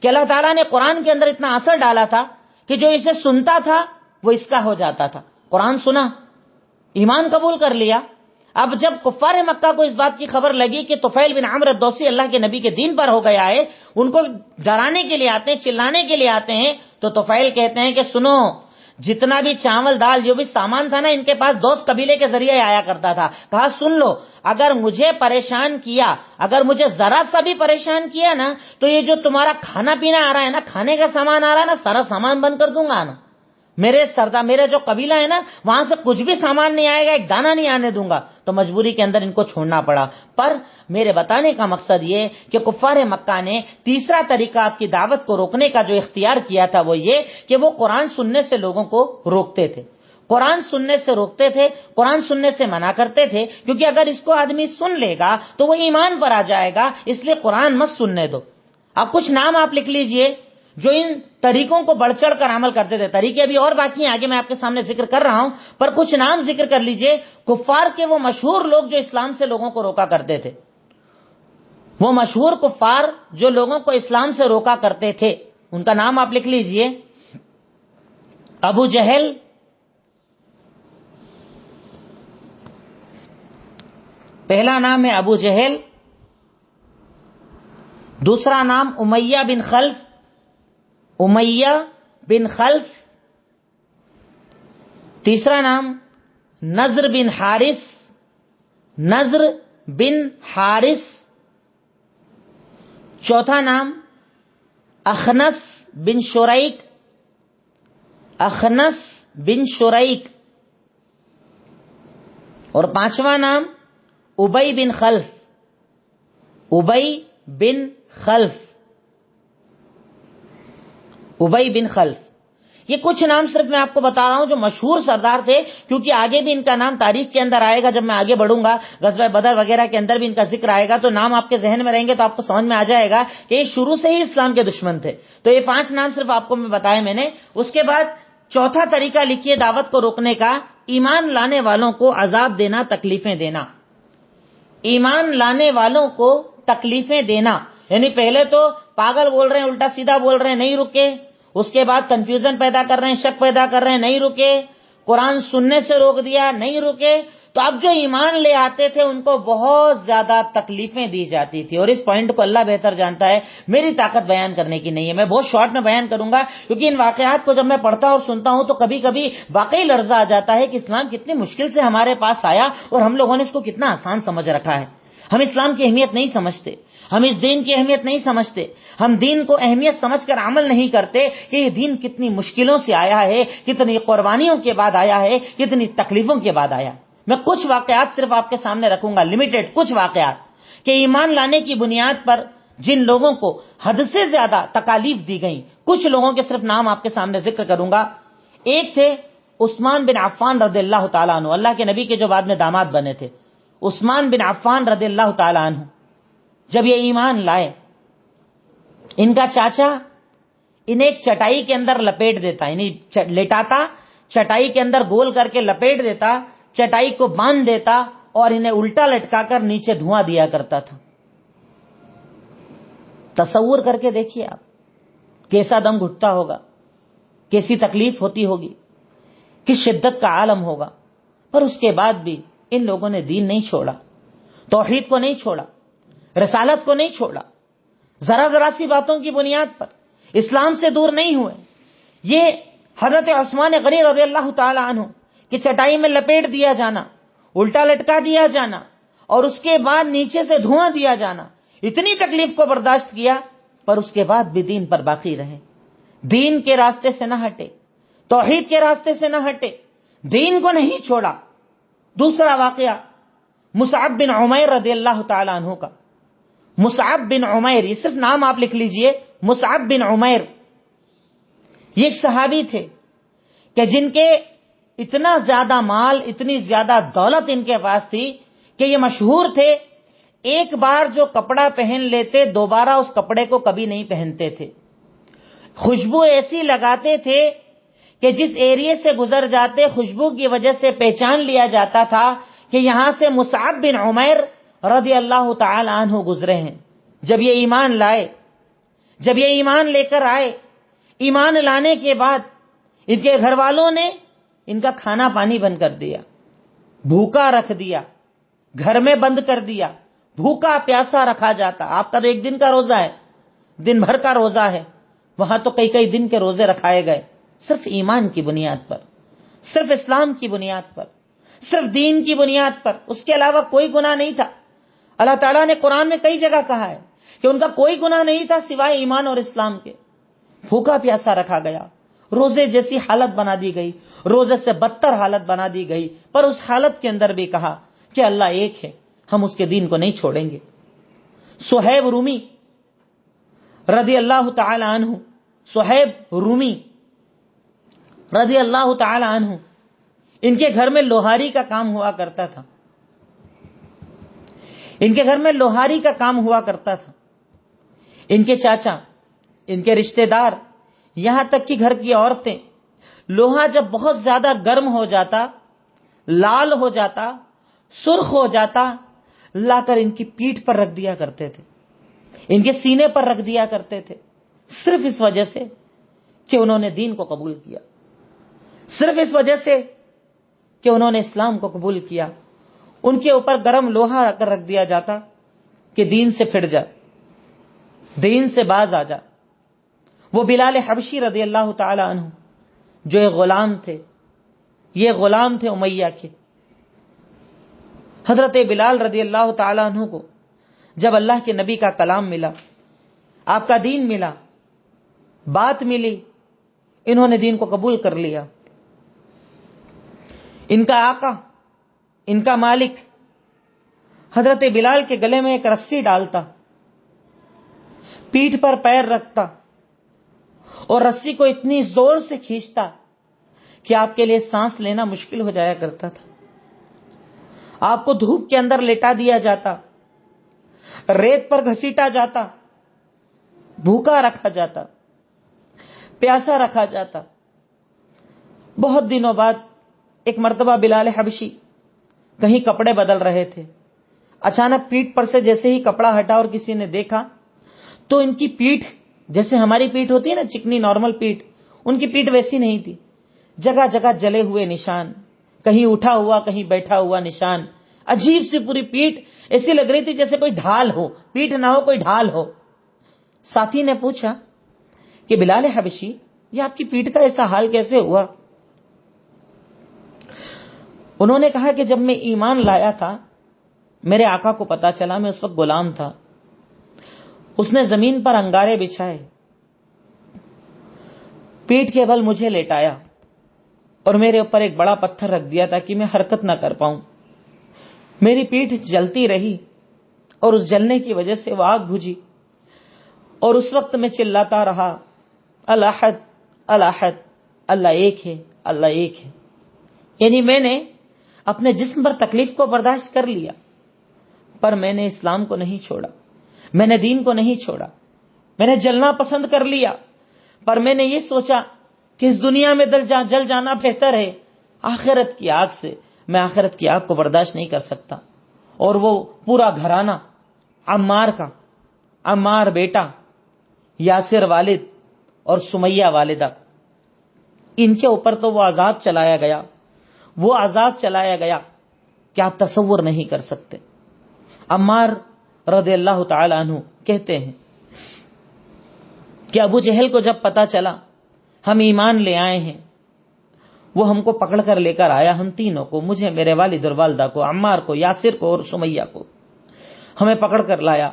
کہ اللہ تعالیٰ نے قرآن کے اندر اتنا اثر ڈالا تھا کہ جو اسے سنتا تھا وہ اس کا ہو جاتا تھا. قرآن سنا, ایمان قبول کر لیا. اب جب کفار مکہ کو اس بات کی خبر لگی کہ طفیل بن عمرو الدوسی اللہ کے نبی کے دین پر ہو گیا ہے, ان کو ڈرانے کے لیے آتے ہیں, چلانے کے لیے آتے ہیں, تو طفیل کہتے ہیں کہ سنو, جتنا بھی چاول دال جو بھی سامان تھا نا, ان کے پاس دوست قبیلے کے ذریعے آیا کرتا تھا. کہا سن لو, اگر مجھے پریشان کیا, اگر مجھے ذرا سا بھی پریشان کیا نا, تو یہ جو تمہارا کھانا پینا آ رہا ہے نا, کھانے کا سامان آ رہا ہے نا, سارا سامان بند کر دوں گا نا. میرے جو قبیلہ ہے نا, وہاں سے کچھ بھی سامان نہیں آئے گا, ایک دانہ نہیں آنے دوں گا. تو مجبوری کے اندر ان کو چھوڑنا پڑا. پر میرے بتانے کا مقصد یہ کہ کفار مکہ نے تیسرا طریقہ آپ کی دعوت کو روکنے کا جو اختیار کیا تھا وہ یہ کہ وہ قرآن سننے سے لوگوں کو روکتے تھے. قرآن سننے سے روکتے تھے, قرآن سننے سے منع کرتے تھے, کیونکہ اگر اس کو آدمی سن لے گا تو وہ ایمان پر آ جائے گا, اس لیے قرآن مت سننے دو. اب کچھ نام آپ لکھ لیجئے جو ان طریقوں کو بڑھ چڑھ کر عمل کرتے تھے. طریقے ابھی اور باقی ہیں, آگے میں آپ کے سامنے ذکر کر رہا ہوں, پر کچھ نام ذکر کر لیجئے کفار کے وہ مشہور لوگ جو اسلام سے لوگوں کو روکا کرتے تھے. وہ مشہور کفار جو لوگوں کو اسلام سے روکا کرتے تھے, ان کا نام آپ لکھ لیجئے. ابو جہل, پہلا نام ہے ابو جہل. دوسرا نام امیہ بن خلف, امیہ بن خلف. تیسرا نام نضر بن حارث, نضر بن حارث. چوتھا نام اخنس بن شریک, اخنس بن شریک. اور پانچواں نام ابی بن خلف, ابی بن خلف, ابی بن خلف. یہ کچھ نام صرف میں آپ کو بتا رہا ہوں جو مشہور سردار تھے, کیونکہ آگے بھی ان کا نام تاریخ کے اندر آئے گا. جب میں آگے بڑھوں گا غزوہ بدر وغیرہ کے اندر بھی ان کا ذکر آئے گا, تو نام آپ کے ذہن میں رہیں گے تو آپ کو سمجھ میں آ جائے گا کہ یہ شروع سے ہی اسلام کے دشمن تھے. تو یہ 5 نام صرف آپ کو میں بتائے میں نے. اس کے بعد چوتھا طریقہ لکھیے دعوت کو روکنے کا, ایمان لانے والوں کو عذاب دینا, تکلیفیں دینا. ایمان لانے والوں کو تکلیفیں دینا, یعنی پہلے تو پاگل بول رہے ہیں, الٹا سیدھا بول رہے ہیں, نہیں رکے. اس کے بعد کنفیوژن پیدا کر رہے ہیں, شک پیدا کر رہے ہیں, نہیں رکے. قرآن سننے سے روک دیا, نہیں رکے. تو اب جو ایمان لے آتے تھے ان کو بہت زیادہ تکلیفیں دی جاتی تھی. اور اس پوائنٹ کو اللہ بہتر جانتا ہے, میری طاقت بیان کرنے کی نہیں ہے. میں بہت شارٹ میں بیان کروں گا, کیونکہ ان واقعات کو جب میں پڑھتا اور سنتا ہوں تو کبھی کبھی واقعی لرزہ آ جاتا ہے کہ اسلام کتنی مشکل سے ہمارے پاس آیا اور ہم لوگوں نے اس کو کتنا آسان سمجھ رکھا ہے. ہم اسلام کی اہمیت نہیں سمجھتے, ہم اس دین کی اہمیت نہیں سمجھتے, ہم دین کو اہمیت سمجھ کر عمل نہیں کرتے کہ یہ دین کتنی مشکلوں سے آیا ہے, کتنی قربانیوں کے بعد آیا ہے, کتنی تکلیفوں کے بعد آیا. میں کچھ واقعات صرف آپ کے سامنے رکھوں گا, لمیٹڈ کچھ واقعات, کہ ایمان لانے کی بنیاد پر جن لوگوں کو حد سے زیادہ تکالیف دی گئیں, کچھ لوگوں کے صرف نام آپ کے سامنے ذکر کروں گا. ایک تھے عثمان بن عفان رضی اللہ تعالیٰ عنہ, اللہ کے نبی کے جو بعد میں داماد بنے تھے. عثمان بن عفان رضی اللہ تعالیٰ عنہ جب یہ ایمان لائے, ان کا چاچا انہیں ایک چٹائی کے اندر لپیٹ دیتا, یعنی لٹاتا, چٹائی کے اندر گول کر کے لپیٹ دیتا, چٹائی کو باندھ دیتا اور انہیں الٹا لٹکا کر نیچے دھواں دیا کرتا تھا. تصور کر کے دیکھیے آپ کیسا دم گھٹتا ہوگا, کیسی تکلیف ہوتی ہوگی, کس شدت کا عالم ہوگا. پر اس کے بعد بھی ان لوگوں نے دین نہیں چھوڑا, توحید کو نہیں چھوڑا, رسالت کو نہیں چھوڑا. ذرا ذرا سی باتوں کی بنیاد پر اسلام سے دور نہیں ہوئے. یہ حضرت عثمان غنی رضی اللہ تعالی عنہ کہ چٹائی میں لپیٹ دیا جانا, الٹا لٹکا دیا جانا اور اس کے بعد نیچے سے دھواں دیا جانا, اتنی تکلیف کو برداشت کیا, پر اس کے بعد بھی دین پر باقی رہے, دین کے راستے سے نہ ہٹے, توحید کے راستے سے نہ ہٹے, دین کو نہیں چھوڑا. دوسرا واقعہ مصعب بن عمیر رضی اللہ تعالی عنہ کا. مصعب بن عمیر, یہ صرف نام آپ لکھ لیجئے, مصعب بن عمیر یہ ایک صحابی تھے کہ جن کے اتنا زیادہ مال, اتنی زیادہ دولت ان کے پاس تھی کہ یہ مشہور تھے, ایک بار جو کپڑا پہن لیتے دوبارہ اس کپڑے کو کبھی نہیں پہنتے تھے. خوشبو ایسی لگاتے تھے کہ جس ایریے سے گزر جاتے خوشبو کی وجہ سے پہچان لیا جاتا تھا کہ یہاں سے مصعب بن عمیر رضی اللہ تعالی عنہ گزرے ہیں. جب یہ ایمان لائے, جب یہ ایمان لے کر آئے, ایمان لانے کے بعد ان کے گھر والوں نے ان کا کھانا پانی بند کر دیا, بھوکا رکھ دیا, گھر میں بند کر دیا, بھوکا پیاسا رکھا جاتا. آپ کا تو ایک دن کا روزہ ہے, دن بھر کا روزہ ہے, وہاں تو کئی کئی دن کے روزے رکھائے گئے, صرف ایمان کی بنیاد پر, صرف اسلام کی بنیاد پر, صرف دین کی بنیاد پر. اس کے علاوہ کوئی گناہ نہیں تھا. اللہ تعالیٰ نے قرآن میں کئی جگہ کہا ہے کہ ان کا کوئی گناہ نہیں تھا سوائے ایمان اور اسلام کے. بھوکا پیاسا رکھا گیا, روزے جیسی حالت بنا دی گئی, روزے سے بدتر حالت بنا دی گئی, پر اس حالت کے اندر بھی کہا کہ اللہ ایک ہے, ہم اس کے دین کو نہیں چھوڑیں گے. صہیب رومی رضی اللہ تعالی عنہ, صہیب رومی رضی اللہ تعالی عنہ, ان کے گھر میں لوہاری کا کام ہوا کرتا تھا. ان کے گھر میں لوہاری کا کام ہوا کرتا تھا. ان کے چاچا, ان کے رشتہ دار, یہاں تک کہ گھر کی عورتیں لوہا جب بہت زیادہ گرم ہو جاتا, لال ہو جاتا, سرخ ہو جاتا, لا کر ان کی پیٹھ پر رکھ دیا کرتے تھے, ان کے سینے پر رکھ دیا کرتے تھے, صرف اس وجہ سے کہ انہوں نے دین کو قبول کیا, صرف اس وجہ سے کہ انہوں نے اسلام کو قبول کیا. ان کے اوپر گرم لوہا رکھ کر رکھ دیا جاتا کہ دین سے پھر جا, دین سے باز آ جا. وہ بلال حبشی رضی اللہ تعالی عنہ جو ایک غلام تھے, یہ غلام تھے امیہ کے. حضرت بلال رضی اللہ تعالی عنہ کو جب اللہ کے نبی کا کلام ملا, آپ کا دین ملا, بات ملی, انہوں نے دین کو قبول کر لیا. ان کا آقا, ان کا مالک حضرت بلال کے گلے میں ایک رسی ڈالتا, پیٹھ پر پیر رکھتا اور رسی کو اتنی زور سے کھینچتا کہ آپ کے لیے سانس لینا مشکل ہو جایا کرتا تھا. آپ کو دھوپ کے اندر لٹا دیا جاتا, ریت پر گھسیٹا جاتا, بھوکا رکھا جاتا, پیاسا رکھا جاتا. بہت دنوں بعد ایک مرتبہ بلال حبشی کہیں کپڑے بدل رہے تھے, اچانک پیٹھ پر سے جیسے ہی کپڑا ہٹا اور کسی نے دیکھا تو ان کی پیٹھ جیسے ہماری پیٹھ ہوتی ہے نا, چکنی نارمل پیٹھ, ان کی پیٹھ ویسی نہیں تھی. جگہ جگہ جلے ہوئے نشان, کہیں اٹھا ہوا کہیں بیٹھا ہوا نشان, عجیب سی پوری پیٹھ ایسی لگ رہی تھی جیسے کوئی ڈھال ہو, پیٹھ نہ ہو کوئی ڈھال ہو. ساتھی نے پوچھا کہ بلال حبشی یہ آپ کی پیٹھ کا ایسا حال کیسے ہوا؟ انہوں نے کہا کہ جب میں ایمان لایا تھا میرے آقا کو پتا چلا, میں اس وقت غلام تھا, اس نے زمین پر انگارے بچھائے, پیٹھ کے بل مجھے لیٹایا اور میرے اوپر ایک بڑا پتھر رکھ دیا تاکہ میں حرکت نہ کر پاؤں. میری پیٹھ جلتی رہی اور اس جلنے کی وجہ سے وہ آگ بجھی, اور اس وقت میں چلاتا رہا الاحد الاحد, اللہ ایک ہے, اللہ ایک ہے. یعنی میں نے اپنے جسم پر تکلیف کو برداشت کر لیا, پر میں نے اسلام کو نہیں چھوڑا, میں نے دین کو نہیں چھوڑا. میں نے جلنا پسند کر لیا, پر میں نے یہ سوچا کہ اس دنیا میں جل جانا بہتر ہے آخرت کی آگ سے. میں آخرت کی آگ کو برداشت نہیں کر سکتا. اور وہ پورا گھرانہ عمار کا, عمار بیٹا, یاسر والد اور سمیہ والدہ, ان کے اوپر تو وہ عذاب چلایا گیا, وہ عذاب چلایا گیا کہ آپ تصور نہیں کر سکتے. عمار رضی اللہ تعالی عنہ کہتے ہیں کہ ابو جہل کو جب پتا چلا ہم ایمان لے آئے ہیں، وہ ہم کو پکڑ کر لے کر آیا، ہم تینوں کو، مجھے، میرے والد اور والدہ کو، عمار کو، یاسر کو اور سمیہ کو، ہمیں پکڑ کر لایا،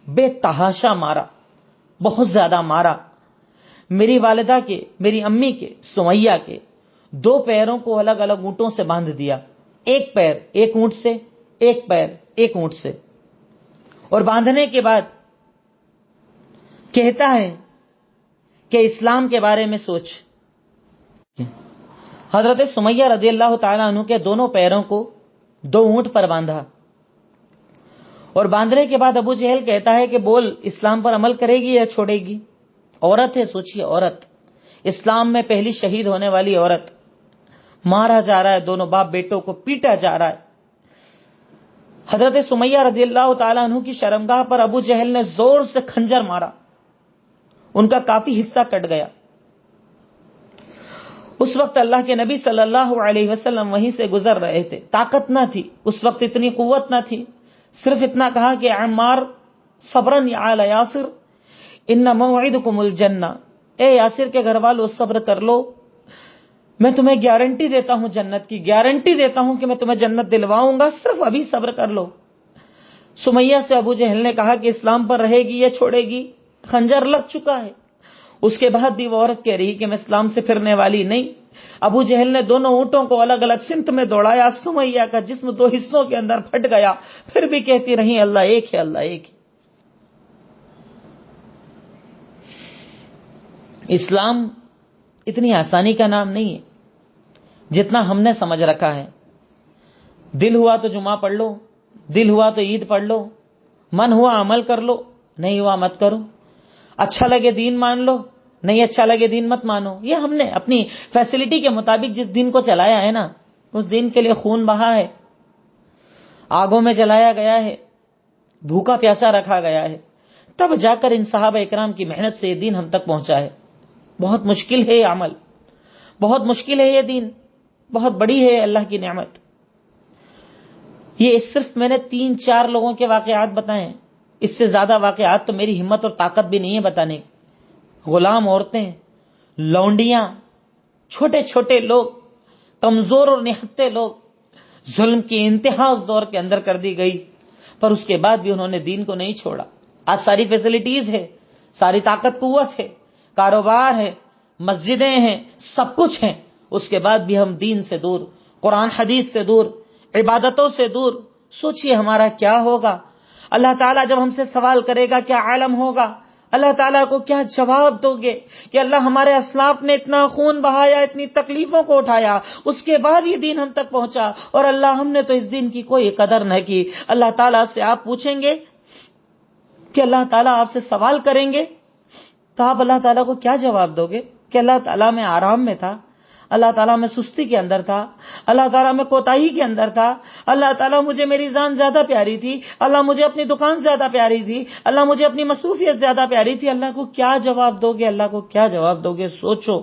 بے تحاشا مارا، بہت زیادہ مارا۔ میری والدہ کے، میری امی کے، سمیہ کے 2 پیروں کو الگ الگ اونٹوں سے باندھ دیا، ایک پیر ایک اونٹ سے، ایک پیر ایک اونٹ سے، اور باندھنے کے بعد کہتا ہے کہ اسلام کے بارے میں سوچ۔ حضرت سمیہ رضی اللہ تعالیٰ عنہ کے دونوں پیروں کو 2 اونٹ پر باندھا، اور باندھنے کے بعد ابو جہل کہتا ہے کہ بول، اسلام پر عمل کرے گی یا چھوڑے گی؟ عورت ہے، سوچیے، عورت، اسلام میں پہلی شہید ہونے والی عورت، مارا جا رہا ہے، دونوں باپ بیٹوں کو پیٹا جا رہا ہے۔ حضرت سمیہ رضی اللہ تعالیٰ عنہ کی شرمگاہ پر ابو جہل نے زور سے خنجر مارا، ان کا کافی حصہ کٹ گیا۔ اس وقت اللہ کے نبی صلی اللہ علیہ وسلم وہیں سے گزر رہے تھے، طاقت نہ تھی اس وقت، اتنی قوت نہ تھی، صرف اتنا کہا کہ عمار صبرن یا آل یاسر ان موعدکم الجنہ، اے یاسر کے گھر والو صبر کر لو، میں تمہیں گارنٹی دیتا ہوں جنت کی، گارنٹی دیتا ہوں کہ میں تمہیں جنت دلواؤں گا، صرف ابھی صبر کر لو۔ سمیہ سے ابو جہل نے کہا کہ اسلام پر رہے گی یا چھوڑے گی؟ خنجر لگ چکا ہے۔ اس کے بعد بھی وہ عورت کہہ رہی کہ میں اسلام سے پھرنے والی نہیں۔ ابو جہل نے دونوں اونٹوں کو الگ الگ سمت میں دوڑایا، سمیہ کا جسم 2 حصوں کے اندر پھٹ گیا، پھر بھی کہتی رہی اللہ ایک ہے، اللہ ایک ہے۔ اسلام اتنی آسانی کا نام نہیں ہے جتنا ہم نے سمجھ رکھا ہے۔ دل ہوا تو جمعہ پڑھ لو، دل ہوا تو عید پڑھ لو، من ہوا عمل کر لو، نہیں ہوا مت کرو، اچھا لگے دین مان لو، نہیں اچھا لگے دین مت مانو۔ یہ ہم نے اپنی فیسلٹی کے مطابق جس دین کو چلایا ہے نا، اس دین کے لیے خون بہا ہے، آگوں میں جلایا گیا ہے، بھوکا پیاسا رکھا گیا ہے، تب جا کر ان صحابہ اکرام کی محنت سے یہ دین ہم تک پہنچا ہے۔ بہت مشکل ہے یہ عمل، بہت مشکل ہے یہ دین، بہت بڑی ہے اللہ کی نعمت۔ یہ صرف میں نے 3-4 لوگوں کے واقعات بتائے ہیں، اس سے زیادہ واقعات تو میری ہمت اور طاقت بھی نہیں ہے بتانے۔ غلام عورتیں، لونڈیاں، چھوٹے چھوٹے لوگ، کمزور اور نہتے لوگ، ظلم کی انتہا اس دور کے اندر کر دی گئی، پر اس کے بعد بھی انہوں نے دین کو نہیں چھوڑا۔ آج ساری فیسلٹیز ہے، ساری طاقت قوت ہے، کاروبار ہے، مسجدیں ہیں، سب کچھ ہیں، اس کے بعد بھی ہم دین سے دور، قرآن حدیث سے دور، عبادتوں سے دور۔ سوچئے ہمارا کیا ہوگا؟ اللہ تعالیٰ جب ہم سے سوال کرے گا کیا عالم ہوگا؟ اللہ تعالیٰ کو کیا جواب دو گے کہ اللہ ہمارے اسلاف نے اتنا خون بہایا، اتنی تکلیفوں کو اٹھایا، اس کے بعد یہ دین ہم تک پہنچا، اور اللہ ہم نے تو اس دین کی کوئی قدر نہ کی۔ اللہ تعالیٰ سے آپ پوچھیں گے کہ اللہ تعالیٰ آپ سے سوال کریں گے تو آپ اللہ تعالیٰ کو کیا جواب دو گے؟ کہ اللہ تعالیٰ میں آرام میں تھا، اللہ تعالیٰ میں سستی کے اندر تھا، اللہ تعالیٰ میں کوتاہی کے اندر تھا، اللہ تعالیٰ مجھے میری جان زیادہ پیاری تھی، اللہ مجھے اپنی دکان زیادہ پیاری تھی، اللہ مجھے اپنی مصروفیت زیادہ پیاری تھی۔ اللہ کو کیا جواب دو گے؟ اللہ کو کیا جواب دو گے؟ سوچو،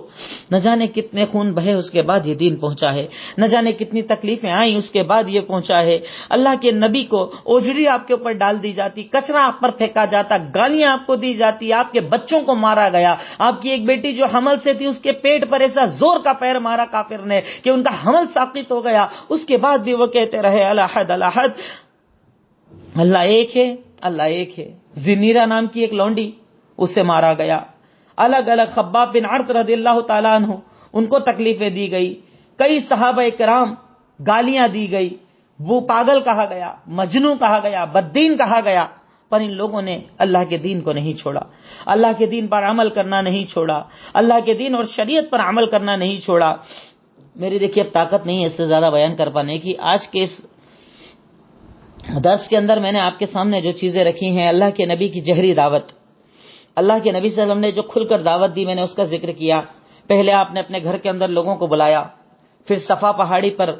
نہ جانے کتنے خون بہے اس کے بعد یہ دین پہنچا ہے، نہ جانے کتنی تکلیفیں آئیں اس کے بعد یہ پہنچا ہے۔ اللہ کے نبی کو اوجڑی آپ کے اوپر ڈال دی جاتی، کچرا آپ پر پھینکا جاتا، گالیاں آپ کو دی جاتی، آپ کے بچوں کو مارا گیا، آپ کی ایک بیٹی جو حمل سے تھی اس کے پیٹ پر ایسا زور کا پیر مارا کافر نے کہ ان کا حمل ساقط ہو گیا، اس کے بعد بھی وہ کہتے رہے الاحد الاحد، اللہ ایک ہے، اللہ ایک ہے۔ زنیرہ نام کی ایک لونڈی، اسے مارا گیا۔ الگ الگ خباب بن عرط رضی اللہ تعالیٰ عنہ، ان کو تکلیفیں دی گئی، کئی صحابہ کرام گالیاں دی گئی، وہ پاگل کہا گیا، مجنون کہا گیا، بددین کہا گیا، پر ان لوگوں نے اللہ کے دین کو نہیں چھوڑا، اللہ کے دین پر عمل کرنا نہیں چھوڑا، اللہ کے دین اور شریعت پر عمل کرنا نہیں چھوڑا۔ میری دیکھیے اب طاقت نہیں ہے اس سے زیادہ بیان کر پانے کی۔ آج کے اس درس کے اندر میں نے آپ کے سامنے جو چیزیں رکھی ہیں، اللہ کے نبی کی جہری دعوت، اللہ کے نبی صلی اللہ علیہ وسلم نے جو کھل کر دعوت دی، میں نے اس کا ذکر کیا۔ پہلے آپ نے اپنے گھر کے اندر لوگوں کو بلایا، پھر صفا پہاڑی پر،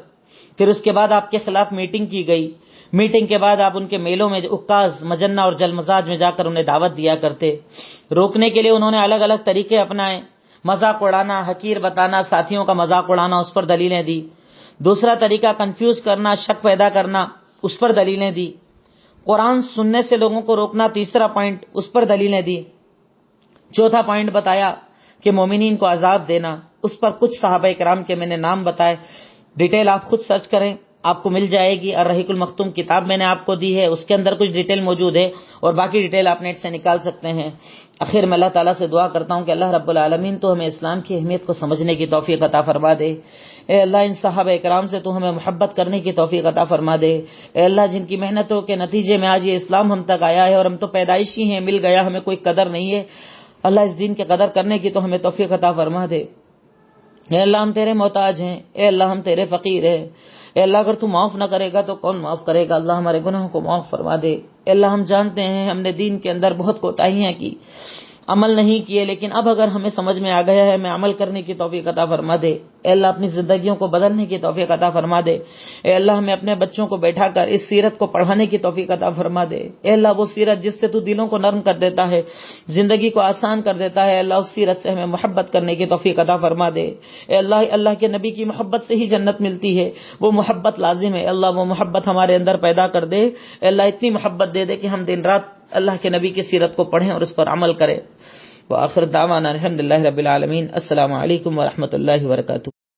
پھر اس کے بعد آپ کے خلاف میٹنگ کی گئی، میٹنگ کے بعد آپ ان کے میلوں میں عکاظ، مجنہ اور جل مزاج میں جا کر انہیں دعوت دیا کرتے۔ روکنے کے لیے انہوں نے الگ الگ طریقے اپنائے، مذاق اڑانا، حقیر بتانا، ساتھیوں کا مذاق اڑانا، اس پر دلیلیں دی۔ دوسرا طریقہ کنفیوز کرنا، شک پیدا کرنا، اس پر دلیلیں دی۔ قرآن سننے سے لوگوں کو روکنا، تیسرا پوائنٹ، اس پر دلیلیں دی۔ چوتھا پوائنٹ بتایا کہ مومنین کو عذاب دینا، اس پر کچھ صحابہ کرام کے میں نے نام بتائے، ڈیٹیل آپ خود سرچ کریں، آپ کو مل جائے گی۔ الرحیق المختوم کتاب میں نے آپ کو دی ہے، اس کے اندر کچھ ڈیٹیل موجود ہے، اور باقی ڈیٹیل آپ نیٹ سے نکال سکتے ہیں۔ آخر میں اللہ تعالیٰ سے دعا کرتا ہوں کہ اللہ رب العالمین تو ہمیں اسلام کی اہمیت کو سمجھنے کی توفیق عطا فرما دے۔ اے اللہ ان صحابہ اکرام سے تو ہمیں محبت کرنے کی توفیق عطا فرما دے۔ اے اللہ جن کی محنتوں کے نتیجے میں آج یہ اسلام ہم تک آیا ہے، اور ہم تو پیدائشی ہیں، مل گیا، ہمیں کوئی قدر نہیں ہے، اللہ اس دین کی قدر کرنے کی تو ہمیں توفیق عطا فرما دے۔ اے اللہ ہم تیرے محتاج ہیں، اے اللہ ہم تیرے فقیر ہیں، اے اللہ اگر تو معاف نہ کرے گا تو کون معاف کرے گا؟ اللہ ہمارے گناہوں کو معاف فرما دے۔ اے اللہ ہم جانتے ہیں ہم نے دین کے اندر بہت کوتاہیاں کی، عمل نہیں کیے، لیکن اب اگر ہمیں سمجھ میں آ گیا ہے، ہمیں عمل کرنے کی توفیق عطا فرما دے۔ اے اللہ اپنی زندگیوں کو بدلنے کی توفیق عطا فرما دے۔ اے اللہ ہمیں اپنے بچوں کو بیٹھا کر اس سیرت کو پڑھانے کی توفیق عطا فرما دے۔ اے اللہ وہ سیرت جس سے تو دلوں کو نرم کر دیتا ہے، زندگی کو آسان کر دیتا ہے، اللہ اس سیرت سے ہمیں محبت کرنے کی توفیق عطا فرما دے۔ اے اللہ کے نبی کی محبت سے ہی جنت ملتی ہے، وہ محبت لازم ہے، اللہ وہ محبت ہمارے اندر پیدا کر دے۔ اے اللہ اتنی محبت دے دے کہ ہم دن رات اللہ کے نبی کی سیرت کو پڑھیں اور اس پر عمل کریں۔ وآخر دعوانا الحمدللہ رب العالمین۔ السلام علیکم ورحمۃ اللہ وبرکاتہ۔